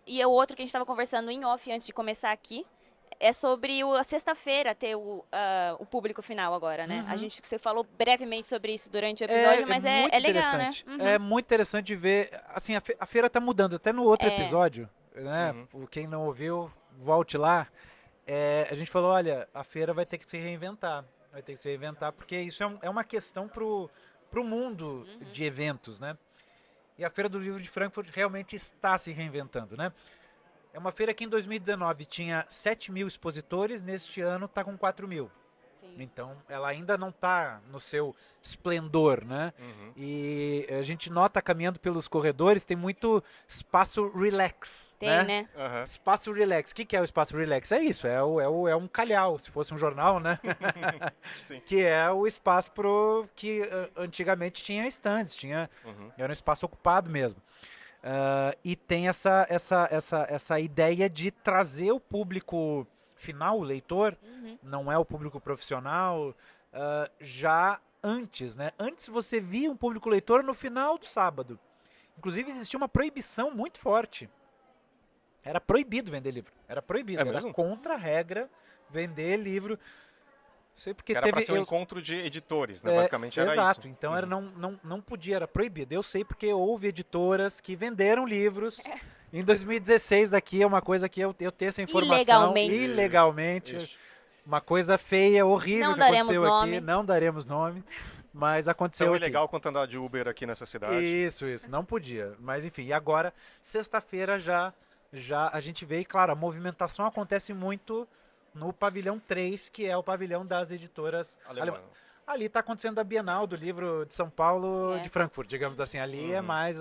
e o outro que a gente estava conversando em off antes de começar aqui, é sobre a sexta-feira ter o público final agora, né? Uhum. Você falou brevemente sobre isso durante o episódio, mas é legal, né? Uhum. É muito interessante ver, assim, a feira está mudando, até no outro episódio, né? Quem não ouviu, volte lá. A gente falou, olha, a feira vai ter que se reinventar. Vai ter que se reinventar, porque isso é uma questão pro mundo de eventos, né? E a Feira do Livro de Frankfurt realmente está se reinventando, né? É uma feira que em 2019 tinha 7.000 expositores, neste ano está com 4.000. Sim. Então, ela ainda não está no seu esplendor, né? E a gente nota, caminhando pelos corredores, tem muito espaço relax. Tem, né? Uhum. Espaço relax. O que é o espaço relax? É isso, é um calhau, se fosse um jornal, né? Sim. Que é o espaço que antigamente tinha estandes, era um espaço ocupado mesmo. E tem essa ideia de trazer o público final, o leitor, não é o público profissional, já antes, né? Antes você via um público leitor no final do sábado. Inclusive existia uma proibição muito forte. Era proibido vender livro. Era proibido. Era contra a regra vender livro. Sei porque era para ser um encontro de editores, né? Basicamente era isso. Exato. Então não podia, era proibido. Eu sei porque houve editoras que venderam livros. Em 2016, daqui é uma coisa que eu tenho essa informação. Ilegalmente. Ixi. Uma coisa feia, horrível que aconteceu aqui. Não daremos nome. Mas aconteceu tão aqui. Ilegal quanto andar de Uber aqui nessa cidade. Isso. Não podia. Mas enfim, e agora, sexta-feira já a gente vê, e claro, a movimentação acontece muito no pavilhão 3, que é o pavilhão das editoras alemãs. Ali está acontecendo a Bienal do Livro de São Paulo, de Frankfurt, digamos assim. Ali é mais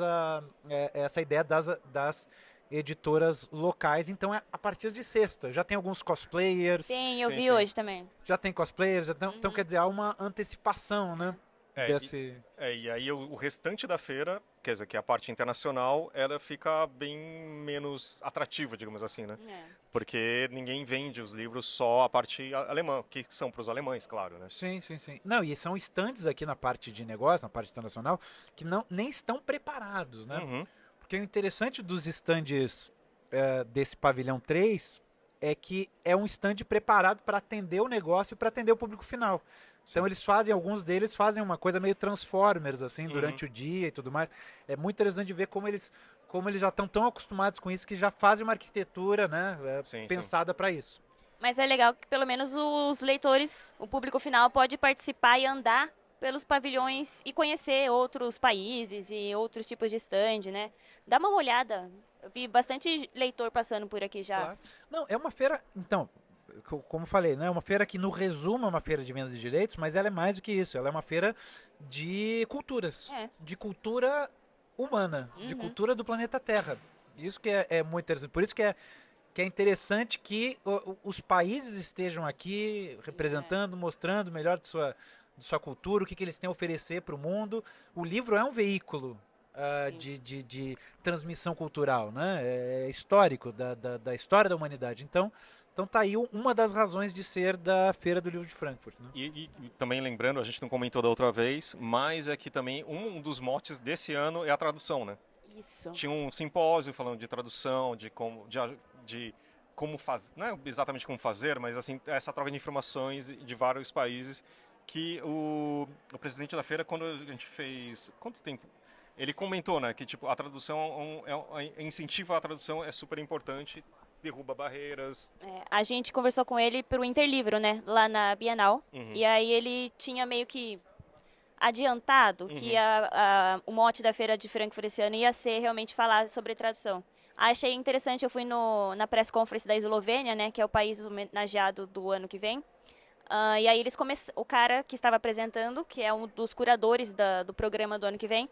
essa ideia das editoras locais. Então, é a partir de sexta. Já tem alguns cosplayers. Sim, eu vi hoje também. Já tem cosplayers. Então, quer dizer, há uma antecipação, né? E aí o restante da feira, quer dizer, que é a parte internacional, ela fica bem menos atrativa, digamos assim, né? Porque ninguém vende os livros só a parte alemã, que são para os alemães, claro, né? Sim. Não, e são estandes aqui na parte de negócio, na parte internacional, que nem estão preparados, né? Porque o interessante dos estandes desse pavilhão 3 é que é um stand preparado para atender o negócio e para atender o público final. Então alguns deles fazem uma coisa meio Transformers, assim, durante o dia e tudo mais. É muito interessante ver como eles já estão tão acostumados com isso que já fazem uma arquitetura, né, pensada para isso. Mas é legal que pelo menos os leitores, o público final, pode participar e andar pelos pavilhões e conhecer outros países e outros tipos de stand, né? Dá uma olhada. Eu vi bastante leitor passando por aqui já. Claro. Não, é uma feira... Então, como falei, né, é uma feira que no resumo é uma feira de vendas de direitos, mas ela é mais do que isso. Ela é uma feira de culturas. De cultura humana, de cultura do planeta Terra. Isso que é muito interessante. Por isso que é interessante que os países estejam aqui representando, mostrando o melhor de sua cultura, o que eles têm a oferecer para o mundo. O livro é um veículo de transmissão cultural, né? É histórico, da história da humanidade. Então tá aí uma das razões de ser da Feira do Livro de Frankfurt. Né? E também lembrando, a gente não comentou da outra vez, mas é que também um dos motes desse ano é a tradução, né? Isso. Tinha um simpósio falando de tradução, de como fazer, não é exatamente como fazer, mas assim, essa troca de informações de vários países que o presidente da feira, quando a gente fez, quanto tempo? Ele comentou, né, que tipo, a tradução, incentivo à tradução é super importante, derruba barreiras. A gente conversou com ele pelo Interlivro, né, lá na Bienal, e aí ele tinha meio que adiantado que o mote da Feira de Frankfurt esse ano ia ser realmente falar sobre tradução. Achei interessante, eu fui na press conference da Eslovênia, né, que é o país homenageado do ano que vem. E aí o cara que estava apresentando, que é um dos curadores do programa do ano que vem,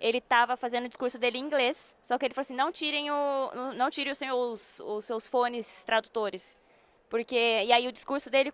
ele estava fazendo o discurso dele em inglês, só que ele falou assim, não tirem os seus fones tradutores. E aí o discurso dele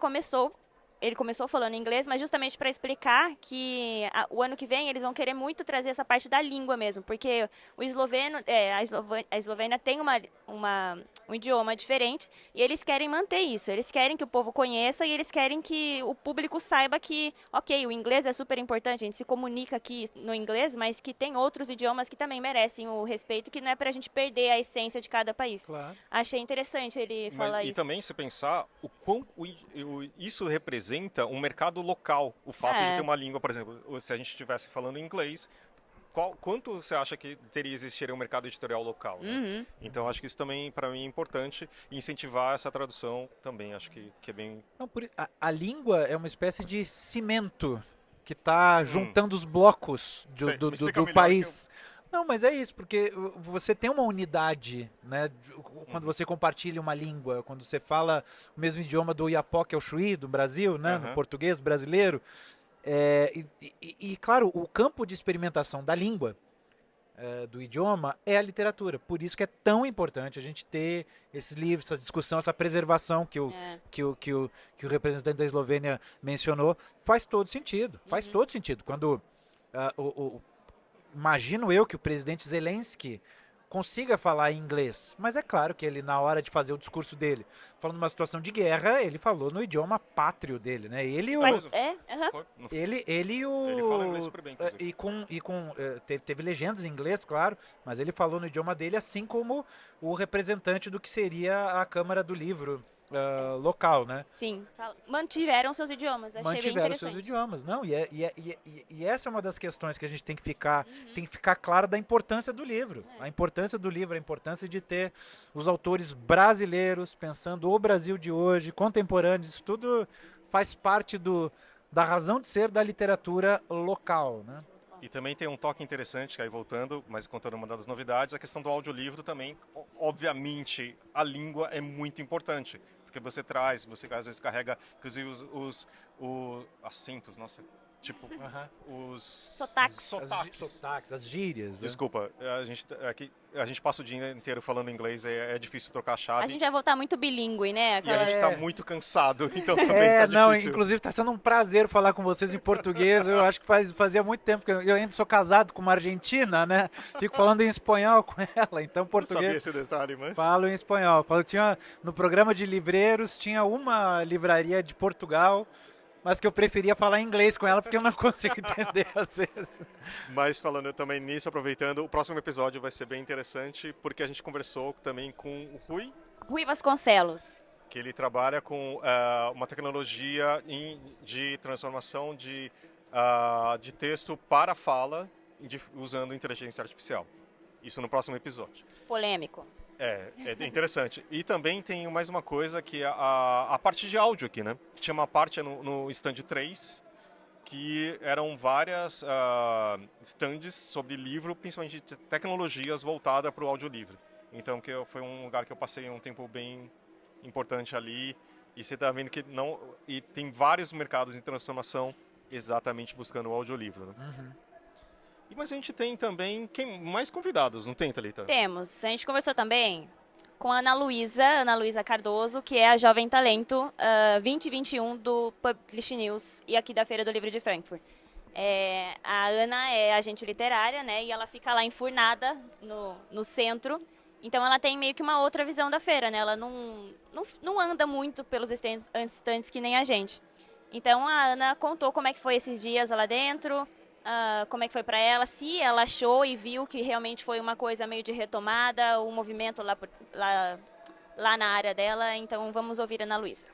ele começou falando em inglês, mas justamente para explicar que o ano que vem eles vão querer muito trazer essa parte da língua mesmo, porque a Eslovênia tem um idioma diferente e eles querem manter isso, eles querem que o povo conheça e eles querem que o público saiba que, ok, o inglês é super importante, a gente se comunica aqui no inglês, mas que tem outros idiomas que também merecem o respeito, que não é para a gente perder a essência de cada país. Claro. Achei interessante ele falar isso. E também, se pensar, o quão isso representa um mercado local, o fato de ter uma língua, por exemplo, se a gente estivesse falando inglês, quanto você acha que existiria um mercado editorial local? Né? Então, acho que isso também, para mim, é importante. E incentivar essa tradução também, acho que é bem... Não, a língua é uma espécie de cimento que está juntando os blocos do país. Não, mas é isso, porque você tem uma unidade, né? Quando você compartilha uma língua, quando você fala o mesmo idioma do Iapoque ao Chuí, do Brasil, né? No português brasileiro. Claro, o campo de experimentação da língua, do idioma, é a literatura. Por isso que é tão importante a gente ter esses livros, essa discussão, essa preservação que o representante da Eslovênia mencionou. Faz todo sentido. Faz todo sentido. Quando imagino eu que o presidente Zelensky consiga falar em inglês, mas é claro que ele, na hora de fazer o discurso dele, falando numa situação de guerra, ele falou no idioma pátrio dele, né? Ele fala inglês super bem, teve legendas em inglês, claro, mas ele falou no idioma dele, assim como o representante do que seria a Câmara do Livro local, né? Sim, mantiveram seus idiomas, achei bem interessante. Mantiveram seus idiomas, não, e essa é uma das questões que a gente tem que ficar claro da importância do livro, a importância do livro, a importância de ter os autores brasileiros, pensando o Brasil de hoje, contemporâneos, isso tudo faz parte da razão de ser da literatura local, né? E também tem um toque interessante, que aí voltando, mas contando uma das novidades, a questão do audiolivro também, obviamente, a língua é muito importante. Porque você às vezes carrega, inclusive, os acentos, nossa, tipo, os... Sotaques. As gírias. Desculpa, a gente passa o dia inteiro falando inglês, é difícil trocar a chave. A gente vai voltar muito bilíngue, né? E a gente tá muito cansado, então também tá difícil. Inclusive tá sendo um prazer falar com vocês em português, eu acho que fazia muito tempo, que eu ainda sou casado com uma argentina, né? Fico falando em espanhol com ela, então português... Não sabia esse detalhe, mas... Falo em espanhol. No programa de livreiros, tinha uma livraria de Portugal, mas que eu preferia falar inglês com ela porque eu não consigo entender às vezes. Mas falando também nisso, aproveitando, o próximo episódio vai ser bem interessante porque a gente conversou também com o Rui Vasconcelos. Que ele trabalha com uma tecnologia de transformação de texto para fala usando inteligência artificial. Isso no próximo episódio. Polêmico. É interessante. E também tem mais uma coisa que é a parte de áudio aqui, né? Tinha uma parte no stand 3 que eram várias stands sobre livro, principalmente de tecnologias voltadas para o audiolivro. Então foi um lugar que eu passei um tempo bem importante ali. E você está vendo que e tem vários mercados em transformação exatamente buscando o audiolivro, né? Mas a gente tem também mais convidados, não tem, Thalita? Temos. A gente conversou também com a Ana Luísa Cardoso, que é a Jovem Talento 2021 do Publish News e aqui da Feira do Livro de Frankfurt. A Ana é agente literária, né? E ela fica lá enfurnada no centro. Então ela tem meio que uma outra visão da feira, né? Ela não anda muito pelos stands que nem a gente. Então a Ana contou como é que foi esses dias lá dentro, como é que foi para ela, se ela achou e viu que realmente foi uma coisa meio de retomada, o movimento lá lá na área dela, então vamos ouvir a Ana Luísa.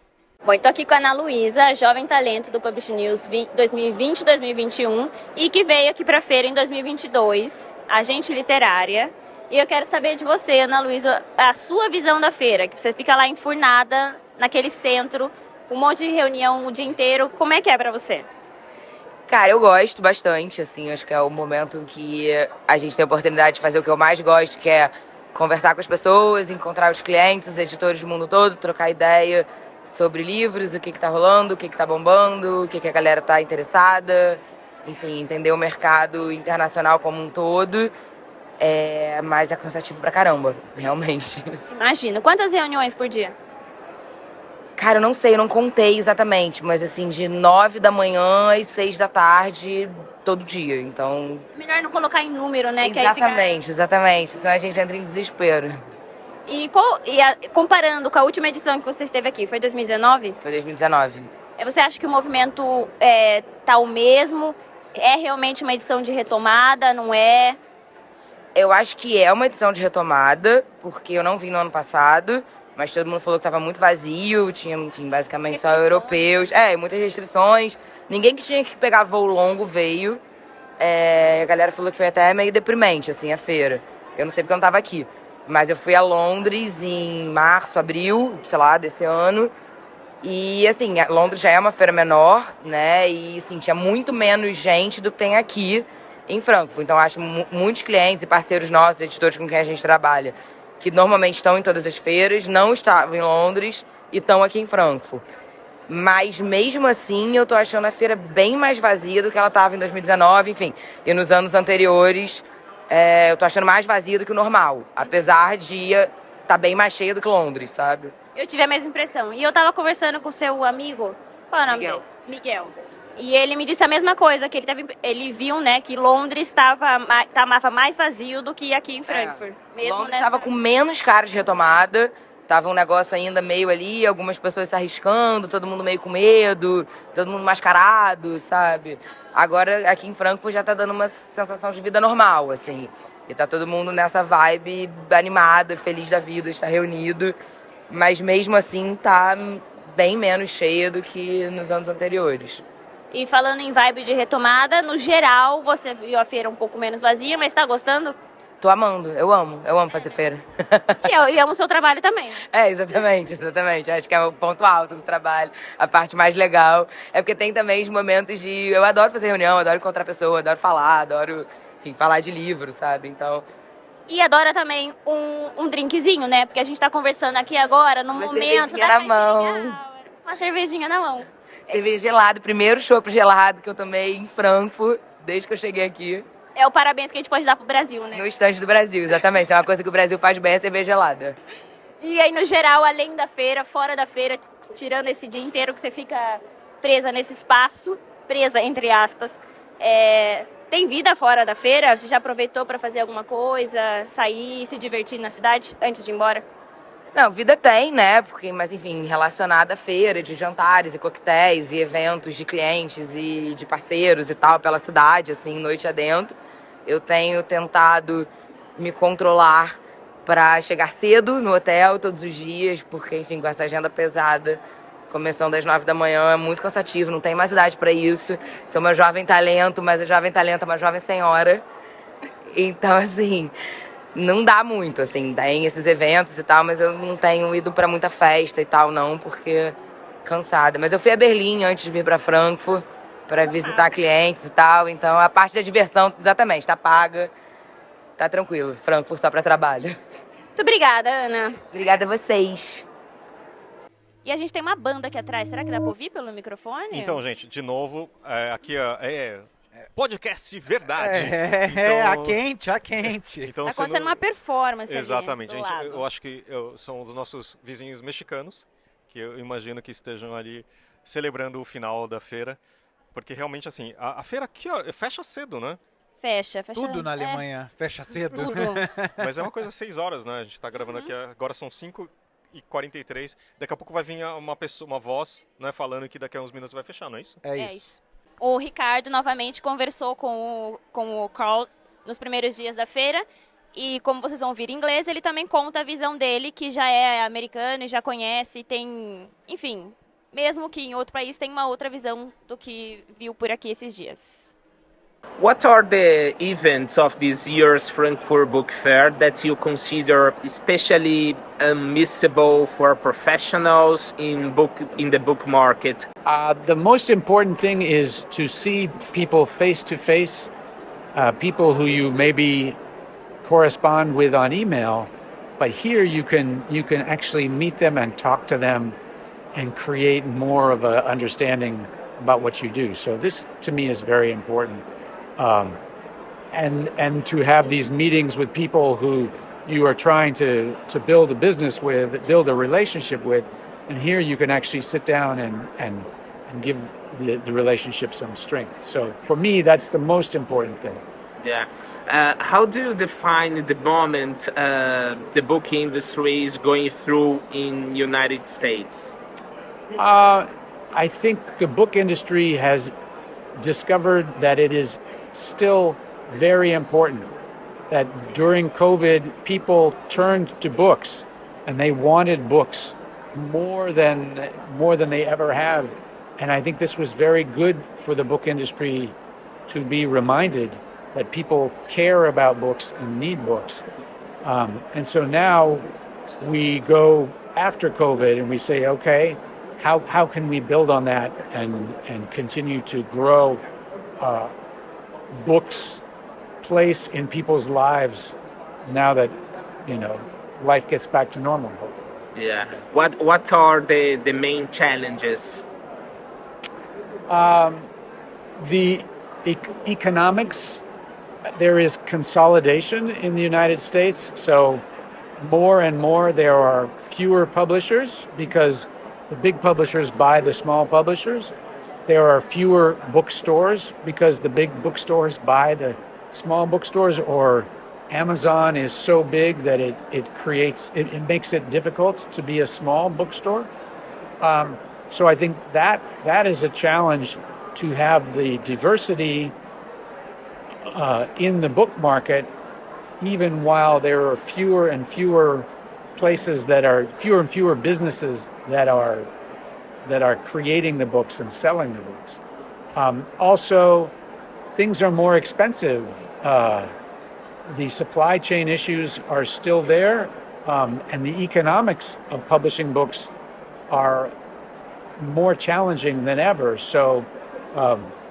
Bom, estou aqui com a Ana Luísa, jovem talento do Publish News 2020-2021 e que veio aqui para a feira em 2022, agente literária. E eu quero saber de você, Ana Luísa, a sua visão da feira, que você fica lá enfurnada naquele centro, um monte de reunião o dia inteiro, como é que é para você? Cara, eu gosto bastante, assim, acho que é o momento em que a gente tem a oportunidade de fazer o que eu mais gosto, que é conversar com as pessoas, encontrar os clientes, os editores do mundo todo, trocar ideia sobre livros, o que tá rolando, o que tá bombando, o que a galera tá interessada, enfim, entender o mercado internacional como um todo, mas é cansativo pra caramba, realmente. Imagino. Quantas reuniões por dia? Cara, eu não sei, eu não contei exatamente, mas assim, de 9 da manhã às 6 da tarde, todo dia, então... Melhor não colocar em número, né? Exatamente, exatamente, senão a gente entra em desespero. E comparando com a última edição que você esteve aqui, foi 2019? Foi 2019. Você acha que o movimento tá o mesmo? É realmente uma edição de retomada, não é? Eu acho que é uma edição de retomada, porque eu não vim no ano passado, mas todo mundo falou que estava muito vazio, tinha, enfim, basicamente só europeus. Muitas restrições. Ninguém que tinha que pegar voo longo veio. A galera falou que foi até meio deprimente, assim, a feira. Eu não sei porque eu não estava aqui. Mas eu fui a Londres em março, abril, sei lá, desse ano. E, assim, Londres já é uma feira menor, né? E, assim, tinha muito menos gente do que tem aqui em Frankfurt. Então, acho muitos clientes e parceiros nossos, editores com quem a gente trabalha, que normalmente estão em todas as feiras, não estavam em Londres e estão aqui em Frankfurt. Mas, mesmo assim, eu tô achando a feira bem mais vazia do que ela estava em 2019, enfim. E nos anos anteriores, eu tô achando mais vazia do que o normal. Apesar de tá bem mais cheia do que Londres, sabe? Eu tive a mesma impressão. E eu tava conversando com o seu amigo, qual é o nome dele? Miguel. E ele me disse a mesma coisa, que ele viu, né, que Londres tava mais vazio do que aqui em Frankfurt. Mesmo Londres estava com menos cara de retomada, tava um negócio ainda meio ali, algumas pessoas se arriscando, todo mundo meio com medo, todo mundo mascarado, sabe? Agora, aqui em Frankfurt já tá dando uma sensação de vida normal, assim. E tá todo mundo nessa vibe animada, feliz da vida, está reunido. Mas mesmo assim tá bem menos cheia do que nos anos anteriores. E falando em vibe de retomada, no geral, você viu a feira um pouco menos vazia, mas tá gostando? Tô amando, eu amo fazer feira. E amo o seu trabalho também. Exatamente. Acho que é o ponto alto do trabalho, a parte mais legal. É porque tem também os momentos de... Eu adoro fazer reunião, adoro encontrar pessoa, adoro falar, adoro, enfim, falar de livro, sabe? Então... E adora também um drinkzinho, né? Porque a gente tá conversando aqui agora, no momento da uma cervejinha na mão. Cerveja gelada, primeiro chopp gelado que eu tomei em Frankfurt, desde que eu cheguei aqui. É o parabéns que a gente pode dar pro Brasil, né? No estande do Brasil, exatamente. Isso é uma coisa que o Brasil faz bem, é cerveja gelada. E aí, no geral, além da feira, fora da feira, tirando esse dia inteiro que você fica presa nesse espaço, presa entre aspas, tem vida fora da feira? Você já aproveitou para fazer alguma coisa, sair, se divertir na cidade antes de ir embora? Não, vida tem, né? Mas, enfim, relacionada à feira, de jantares e coquetéis e eventos de clientes e de parceiros e tal, pela cidade, assim, noite adentro. Eu tenho tentado me controlar para chegar cedo no hotel todos os dias, porque, enfim, com essa agenda pesada, começando às 9 da manhã, é muito cansativo, não tem mais idade para isso. Sou uma jovem talento, mas a jovem talento é uma jovem senhora. Então, assim... Não dá muito, assim, tem esses eventos e tal, mas eu não tenho ido pra muita festa e tal, não, porque cansada. Mas eu fui a Berlim antes de vir pra Frankfurt, pra visitar clientes e tal, então a parte da diversão, exatamente, tá paga, tá tranquilo. Frankfurt só pra trabalho. Muito obrigada, Ana. Obrigada a vocês. E a gente tem uma banda aqui atrás, será que dá pra ouvir pelo microfone? Então, gente, de novo, aqui podcast de verdade. A quente. Então, tá acontecendo uma performance exatamente, ali do gente. lado. Eu acho que são os nossos vizinhos mexicanos, que eu imagino que estejam ali celebrando o final da feira. Porque realmente, assim, a feira aqui fecha cedo, né? Fecha. Tudo na Alemanha fecha cedo. Tudo. Mas é uma coisa 6 horas, né? A gente tá gravando aqui, agora são 5h43. Daqui a pouco vai vir uma voz, né, falando que daqui a uns minutos vai fechar, não é isso? É isso. O Ricardo novamente conversou com o Carl nos primeiros dias da feira E como vocês vão ouvir em inglês, ele também conta a visão dele, que já é americano e já conhece, tem, enfim, mesmo que em outro país, tem uma outra visão do que viu por aqui esses dias. What are the events of this year's Frankfurt Book Fair that you consider especially unmissable for professionals in the book market? The most important thing is to see people face to face, people who you maybe correspond with on email, but here you can actually meet them and talk to them and create more of an understanding about what you do. So this to me is very important. And to have these meetings with people who you are trying to build a business with, build a relationship with, and here you can actually sit down and give the relationship some strength. So for me, that's the most important thing. Yeah. How do you define the moment the book industry is going through in United States? I think the book industry has discovered that it is still very important, that during COVID, people turned to books and they wanted books more than they ever have. And I think this was very good for the book industry to be reminded that people care about books and need books. And so now we go after COVID and we say, okay, how can we build on that and continue to grow books' place in people's lives now that, life gets back to normal. Yeah. What are the main challenges? The economics, there is consolidation in the United States. So more and more there are fewer publishers because the big publishers buy the small publishers. There are fewer bookstores because the big bookstores buy the small bookstores, or Amazon is so big that it makes it difficult to be a small bookstore. So I think that is a challenge, to have the diversity in the book market, even while there are fewer and fewer places fewer and fewer businesses that are creating the books and selling the books. Also, things are more expensive. The supply chain issues are still there, and the economics of publishing books are more challenging than ever. So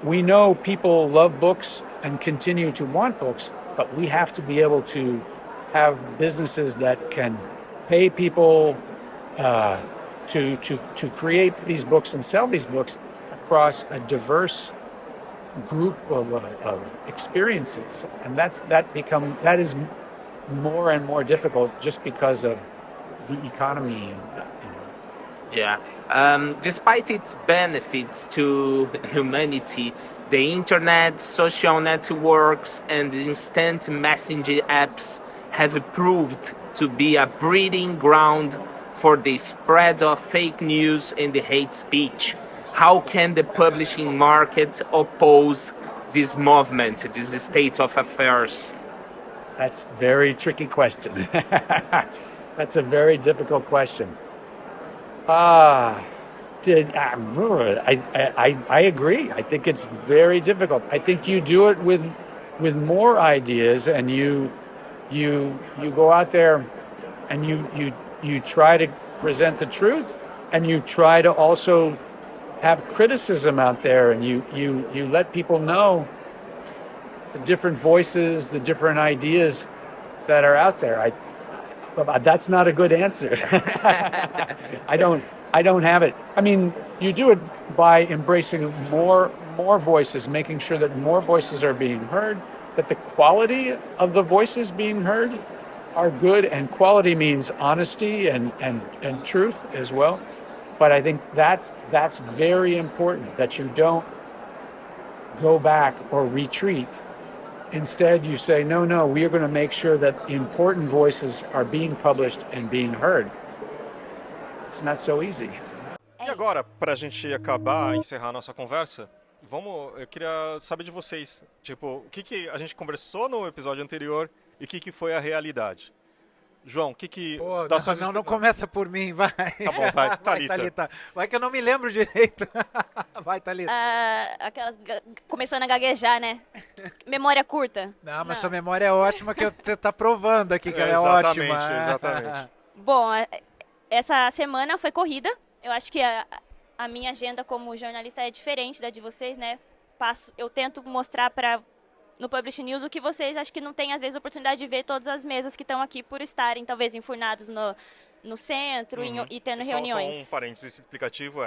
we know people love books and continue to want books, but we have to be able to have businesses that can pay people to create these books and sell these books across a diverse group of experiences, and that is more and more difficult just because of the economy. Yeah. Despite its benefits to humanity, the internet, social networks, and instant messaging apps have proved to be a breeding ground for the spread of fake news and the hate speech. How can the publishing market oppose this movement, this state of affairs? That's a very tricky question. That's a very difficult question. I agree. I think it's very difficult. I think you do it with more ideas, and you go out there and you try to present the truth, and you try to also have criticism out there, and you let people know the different voices, the different ideas that are out there. That's not a good answer. I don't have it. I mean, you do it by embracing more voices, making sure that more voices are being heard, that the quality of the voices being heard are good, and quality means honesty and truth as well. But I think that's very important, that you don't go back or retreat. Instead, you say, no, we are going to make sure that important voices are being published and being heard. It's not so easy. E agora, para a gente encerrar a nossa conversa, eu queria saber de vocês, tipo, o que a gente conversou no episódio anterior e o que foi a realidade. João, o que Pô, das suas não começa por mim, vai. Tá bom, vai, Thalita. Thalita. Vai que eu não me lembro direito. Vai, Thalita. Aquelas começando a gaguejar, né? Memória curta. Não, mas sua memória é ótima, que você tá provando aqui que ela é exatamente, ótima. Exatamente. Bom, essa semana foi corrida. Eu acho que a minha agenda como jornalista é diferente da de vocês, né? Eu tento mostrar no Publish News o que vocês acho que não têm, às vezes, oportunidade de ver todas as mesas que estão aqui por estarem, talvez, enfurnados no centro e tendo reuniões. Só um parênteses explicativo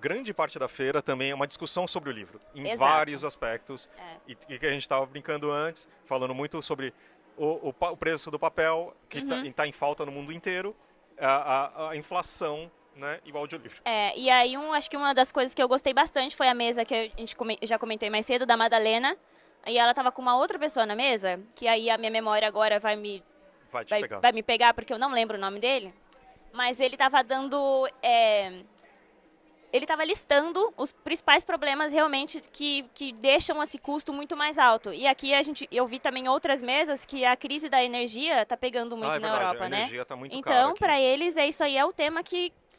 grande parte da feira também é uma discussão sobre o livro, em Exato. vários aspectos. E que a gente estava brincando antes, falando muito sobre o preço do papel, que está em falta no mundo inteiro, a inflação, né, e o audiolivro. E aí, acho que uma das coisas que eu gostei bastante foi a mesa que eu já comentei mais cedo, da Madalena. E ela estava com uma outra pessoa na mesa, que aí a minha memória agora vai me pegar, porque eu não lembro o nome dele. Mas ele estava dando... ele estava listando os principais problemas realmente que deixam esse custo muito mais alto. E aqui eu vi também outras mesas que a crise da energia está pegando muito na Europa, né? A energia está muito cara então, aqui. para eles, isso aí é o tema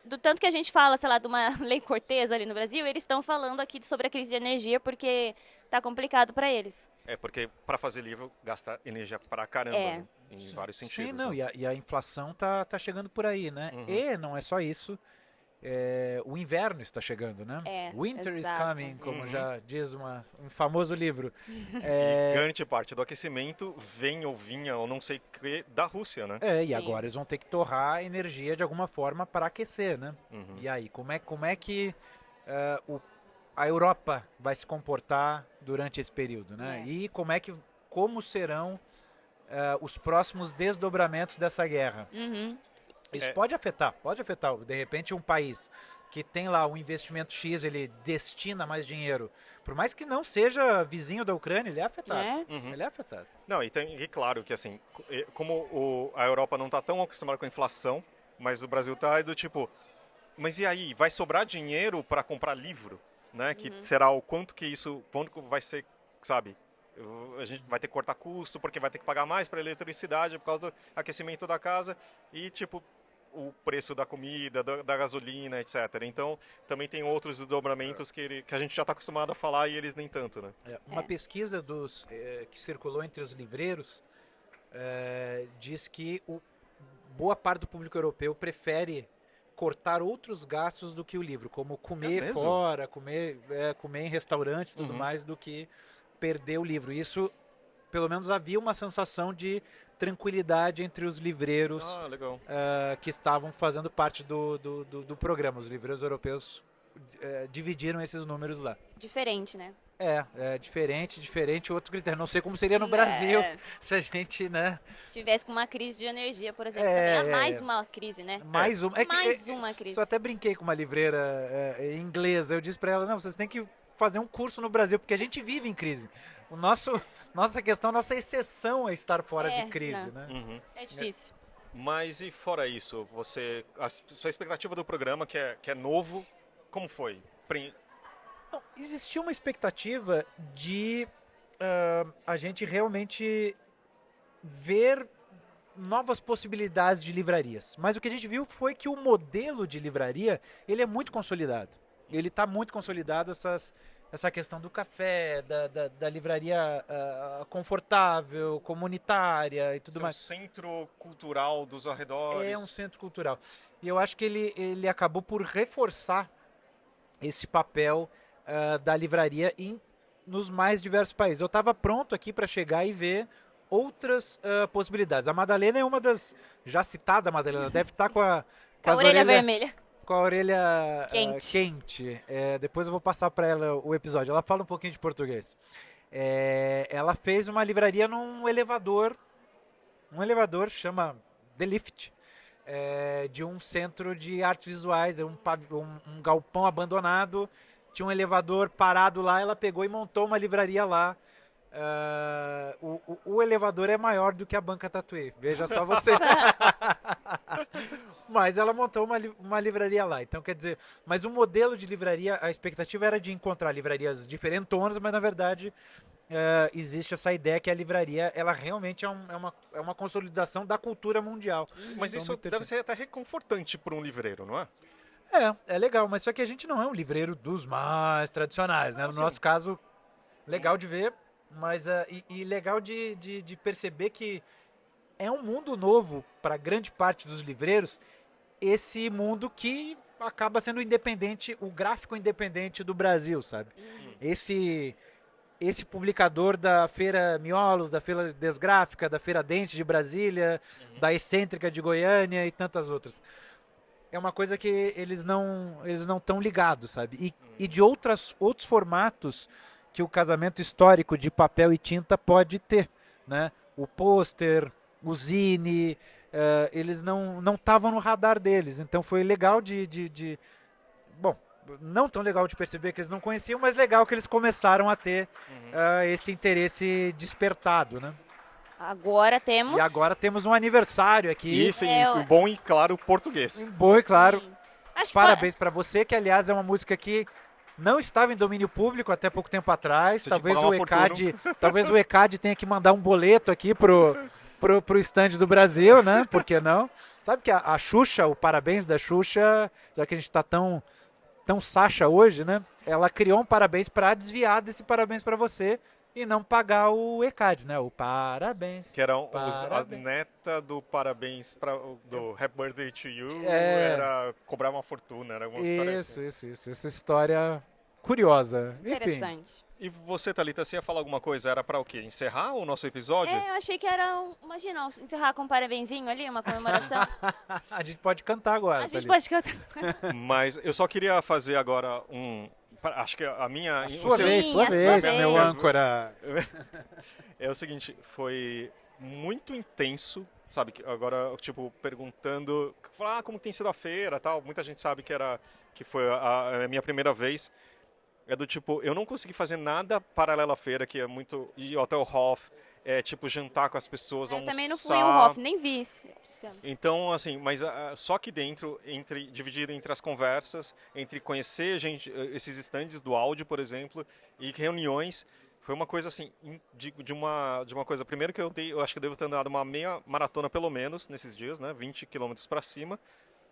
do tanto que a gente fala, sei lá, de uma lei Cortez ali no Brasil, eles estão falando aqui sobre a crise de energia porque tá complicado para eles. Porque para fazer livro gasta energia pra caramba, né? Em vários sentidos. Sim, não, né? e a inflação tá chegando por aí, né? E não é só isso, o inverno está chegando, né? Winter is coming, como já diz um famoso livro. E grande parte do aquecimento vinha, ou não sei o que, da Rússia, né? E agora eles vão ter que torrar energia de alguma forma para aquecer, né? E aí, como é que a Europa vai se comportar durante esse período, né? E como serão os próximos desdobramentos dessa guerra? Isso pode afetar. De repente, um país que tem lá um investimento X, ele destina mais dinheiro. Por mais que não seja vizinho da Ucrânia, ele é afetado. Ele é afetado. Não, e claro que assim, como a Europa não está tão acostumada com a inflação, mas o Brasil está do tipo, mas e aí, vai sobrar dinheiro para comprar livro? Né? Que será o quanto vai ser, sabe? A gente vai ter que cortar custo, porque vai ter que pagar mais para eletricidade por causa do aquecimento da casa e, tipo, o preço da comida, da gasolina, etc. Então, também tem outros desdobramentos que a gente já está acostumado a falar e eles nem tanto, né? Uma pesquisa que circulou entre os livreiros diz que boa parte do público europeu prefere cortar outros gastos do que o livro, como comer fora, comer em restaurante e tudo mais, do que perder o livro. Isso, pelo menos, havia uma sensação de tranquilidade entre os livreiros que estavam fazendo parte do programa. Os livreiros europeus dividiram esses números lá. Diferente, né? Diferente, outro critério. Não sei como seria no Brasil se a gente, né? Tivesse com uma crise de energia, por exemplo. Mais uma crise, né? Mais uma. Uma crise. Só até brinquei com uma livreira inglesa. Eu disse pra ela, não, vocês têm que fazer um curso no Brasil, porque a gente vive em crise. Nossa questão, nossa exceção é estar fora de crise, né? É difícil. Mas e fora isso, a sua expectativa do programa, que é novo, como foi? Existia uma expectativa de a gente realmente ver novas possibilidades de livrarias. Mas o que a gente viu foi que o modelo de livraria, ele é muito consolidado. Ele está muito consolidado, essa questão do café, da livraria confortável, comunitária e tudo mais. É um centro cultural dos arredores. É um centro cultural. E eu acho que ele acabou por reforçar esse papel da livraria nos mais diversos países. Eu estava pronto aqui para chegar e ver outras possibilidades. A Madalena é uma das... Já citada, a Madalena, deve estar com a orelha vermelha. Com a orelha quente. Depois eu vou passar para ela o episódio. Ela fala um pouquinho de português. Ela fez uma livraria num elevador. Um elevador chama The Lift. De um centro de artes visuais. Um galpão abandonado. Tinha um elevador parado lá. Ela pegou e montou uma livraria lá. O elevador é maior do que a banca Tatuí. Veja só você. Mas ela montou uma livraria lá. Então, quer dizer, mas o modelo de livraria, a expectativa era de encontrar livrarias diferentonas, mas na verdade existe essa ideia que a livraria, ela realmente é uma consolidação da cultura mundial. Mas Então, isso muito deve ser até reconfortante para um livreiro, não é? É legal, mas só que a gente não é um livreiro dos mais tradicionais, né? No nosso caso, legal de ver, mas e legal de perceber que é um mundo novo para grande parte dos livreiros, esse mundo que acaba sendo independente, o gráfico independente do Brasil, sabe? Esse publicador da Feira Miolos, da Feira Desgráfica, da Feira Dente de Brasília, da Excêntrica de Goiânia e tantas outras. É uma coisa que eles não estão ligados, sabe? E de outros formatos que o casamento histórico de papel e tinta pode ter, né? O pôster, o zine, eles não estavam no radar deles. Então foi legal bom, não tão legal de perceber que eles não conheciam, mas legal que eles começaram a ter esse interesse despertado, né? Agora temos... E agora temos um aniversário aqui. Isso, em bom e claro português. Em bom e claro. Acho que Parabéns para você, que aliás é uma música que não estava em domínio público até pouco tempo atrás. Você Talvez tinha que pagar uma talvez o ECAD tenha que mandar um boleto aqui pro stand do Brasil, né? Por que não? Sabe que a Xuxa, o parabéns da Xuxa, já que a gente está tão Sasha hoje, né? Ela criou um parabéns para desviar desse parabéns para você e não pagar o ECAD, né? O parabéns. Que era a neta do parabéns do Happy Birthday to You, cobrar uma fortuna, era uma história assim. Isso. Essa história curiosa. Interessante. Enfim. E você, Thalita, você ia falar alguma coisa? Era pra o quê? Encerrar o nosso episódio? Eu achei que era, imagina, encerrar com um parabenzinho ali, uma comemoração. A gente pode cantar agora. A gente pode cantar. Mas eu só queria fazer agora acho que a minha... Sua vez, meu âncora. É o seguinte, foi muito intenso, sabe? Agora, tipo, perguntando, como tem sido a feira, tal. Muita gente sabe que foi a minha primeira vez. É do tipo, eu não consegui fazer nada paralelo à feira, que é muito... Ir até o Hof, tipo, jantar com as pessoas, almoçar. Eu também não fui ao Hof, nem vi esse ano. Então, assim, mas só que dentro, dividido entre as conversas, entre conhecer esses estandes do áudio, por exemplo, e reuniões, foi uma coisa assim, de uma coisa, primeiro que eu acho que eu devo ter andado uma meia maratona pelo menos nesses dias, né, 20 quilômetros para cima,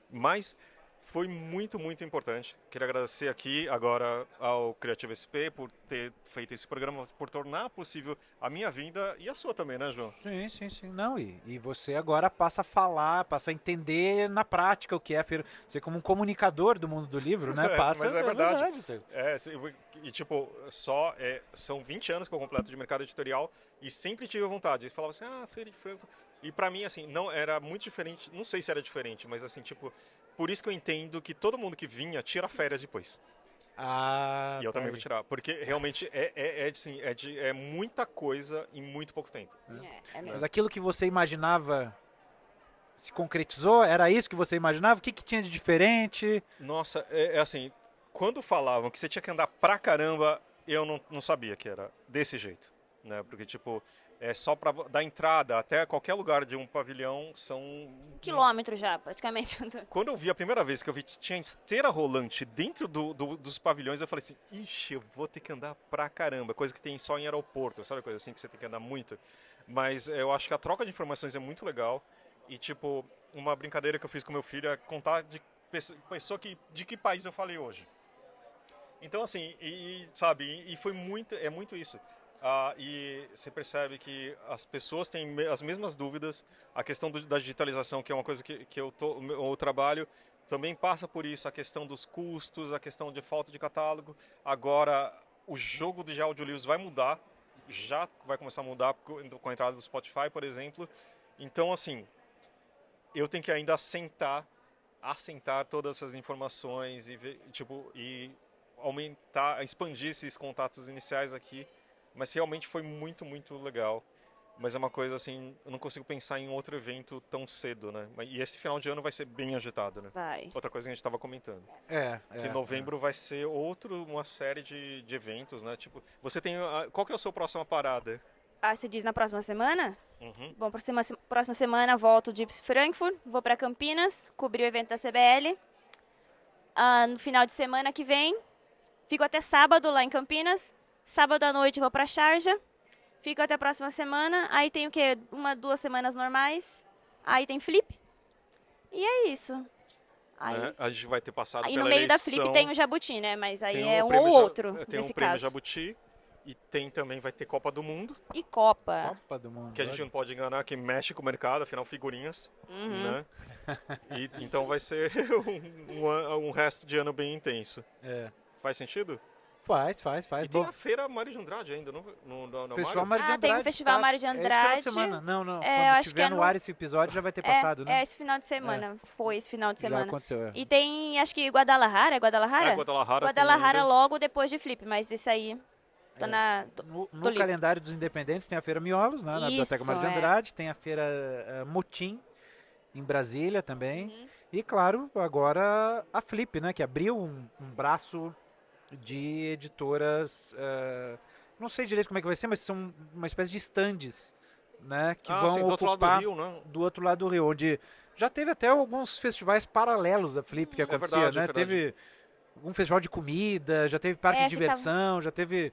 mas foi muito, muito importante. Queria agradecer aqui agora ao Criativo SP por ter feito esse programa, por tornar possível a minha vinda e a sua também, né, João? Sim. Não, e você agora passa a falar, passa a entender na prática o que é a feira. Você como um comunicador do mundo do livro, né? Passa, mas é verdade. E tipo, são 20 anos que eu completo de mercado editorial e sempre tive a vontade. Falava assim, feira de Frankfurt. E pra mim, assim, não era muito diferente, não sei se era diferente, mas assim, tipo... Por isso que eu entendo que todo mundo que vinha tira férias depois. E eu também vou tirar. Porque realmente é muita coisa em muito pouco tempo. Mas aquilo que você imaginava se concretizou? Era isso que você imaginava? O que tinha de diferente? Nossa, assim, quando falavam que você tinha que andar pra caramba, eu não sabia que era desse jeito. Né? Porque, tipo... só para dar entrada até qualquer lugar de um pavilhão são... Quilômetro já, praticamente. Quando eu vi a primeira vez que eu vi que tinha esteira rolante dentro dos pavilhões, eu falei assim, ixi, eu vou ter que andar pra caramba. Coisa que tem só em aeroporto, sabe? Coisa assim que você tem que andar muito. Mas eu acho que a troca de informações é muito legal. E, tipo, uma brincadeira que eu fiz com meu filho é contar de pessoa de que país eu falei hoje. Então, assim, sabe, e foi muito, é muito isso. E você percebe que as pessoas têm as mesmas dúvidas. A questão da digitalização, que é uma coisa que eu trabalho, também passa por isso. A questão dos custos, a questão de falta de catálogo. Agora, o jogo de audiolivros vai mudar. Já vai começar a mudar com a entrada do Spotify, por exemplo. Então, assim, eu tenho que ainda assentar todas essas informações e aumentar, expandir esses contatos iniciais aqui. Mas realmente foi muito, muito legal. Mas é uma coisa assim, eu não consigo pensar em outro evento tão cedo, né? E esse final de ano vai ser bem agitado, né? Vai. Outra coisa que a gente estava comentando. Que novembro vai ser uma série de eventos, né? Tipo, você tem... Qual que é a sua próxima parada? Você diz na próxima semana? Uhum. Bom, próxima semana volto de Frankfurt, vou para Campinas, cobrir o evento da CBL. No final de semana que vem, fico até sábado lá em Campinas. Sábado à noite vou para Sharjah, Fico até a próxima semana. Aí tem o quê? 2 semanas normais. Aí tem Flip. E é isso. Aí, A gente vai ter passado aí pela no meio da eleição, Flip tem o Jabuti, né? Mas aí tem é o um prêmio ou outro, Tem nesse um prêmio caso. Jabuti e também vai ter Copa do Mundo, E Copa. Copa do Mundo. que a gente não pode enganar, que mexe com o mercado, afinal figurinhas, né? Então vai ser um resto de ano bem intenso. É. Faz sentido? Faz. E tem a Feira Mário de Andrade ainda, não Festival Mário? Mário de Andrade. Tem o Festival Mário de É esse final de Andrade. semana. Não. eu Quando acho que tiver é no no- ar esse episódio já vai ter passado, né? É esse final de semana. Foi esse final de Já semana. aconteceu, é. E tem, acho que Guadalajara, é Guadalajara? Guadalajara. Guadalajara logo depois de Flip, mas esse aí, tô na... No tô livre. calendário dos independentes tem a Feira Miolos, né, na Biblioteca Isso, Mário de é. Andrade, tem a Feira Motim, em Brasília também. E, claro, agora a Flip, né, que abriu um braço de editoras, não sei direito como é que vai ser, mas são uma espécie de estandes, né, que vão sim, do outro lado do ocupar Rio, né? do outro lado do Rio, onde já teve até alguns festivais paralelos da Flip que acontecia, verdade, né? é verdade. Teve um festival de comida, já teve parque de ficava- diversão, já teve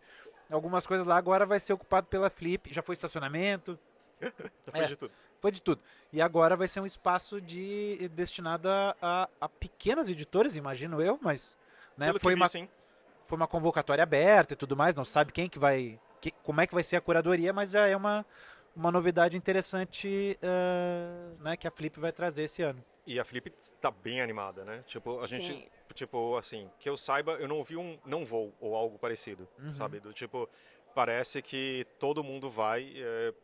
algumas coisas lá, agora vai ser ocupado pela Flip, já foi estacionamento, Já foi de tudo. foi de tudo. E agora vai ser um espaço destinado a pequenas editoras, imagino eu, mas né, Pelo foi que vi, uma sim. foi uma convocatória aberta e tudo mais, não sabe quem que vai, como é que vai ser a curadoria, mas já é uma novidade interessante, né, que a Flip vai trazer esse ano. E a Flip tá bem animada, né? Tipo, a Sim. gente, tipo, assim, que eu saiba, eu não ouvi um não vou ou algo parecido, sabe? Do tipo, parece que todo mundo vai,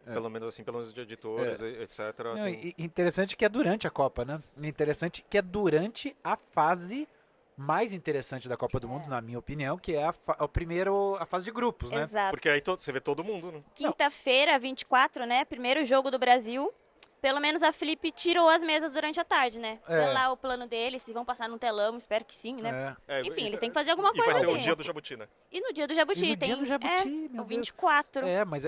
pelo menos assim, pelo menos de editores, etc. Não, Tem- e interessante que é durante a Copa, né? Interessante que é durante a fase mais interessante da Copa do Mundo, na minha opinião, que é a fase de grupos, né? Exato. Porque aí você vê todo mundo, né? Quinta-feira, 24, né? Primeiro jogo do Brasil. Pelo menos a Flip tirou as mesas durante a tarde, né? Sei lá o plano deles, se vão passar num telão, espero que sim, né? Enfim, eles têm que fazer alguma E vai coisa ser ali. o dia do Jabuti, né? E no dia do Jabuti, E no tem dia do Jabuti, meu o Deus. 24.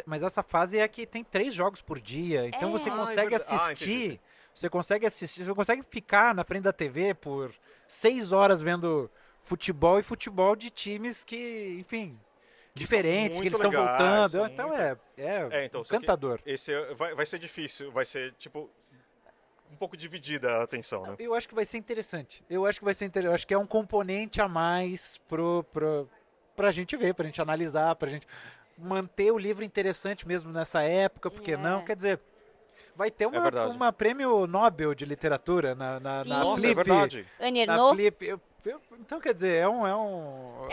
Mas essa fase é que tem 3 jogos por dia, então você consegue é verdade. assistir, você consegue ficar na frente da TV por 6 horas vendo futebol de times que, enfim, diferentes, que eles muito estão legais, voltando. são Então muito- então, só que encantador. Esse vai ser difícil, vai ser, tipo, um pouco dividida a atenção, né? Eu acho que vai ser interessante. Eu acho que é um componente a mais pra gente ver, pra gente analisar, pra gente manter o livro interessante mesmo nessa época, porque não, quer dizer, vai ter verdade. uma prêmio Nobel de literatura na Sim. Nossa, Flip. é verdade. Annie Na Ernaux. Flip. Então, quer dizer, é um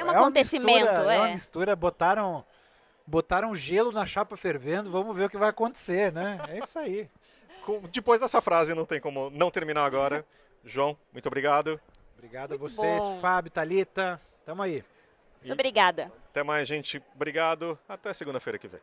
acontecimento, é uma mistura, botaram gelo na chapa fervendo, vamos ver o que vai acontecer, né? É isso aí. Depois dessa frase, não tem como não terminar agora. João, muito obrigado. Obrigado a vocês, bom. Fábio, Thalita, tamo aí. Muito obrigada. Até mais, gente. Obrigado. Até segunda-feira que vem.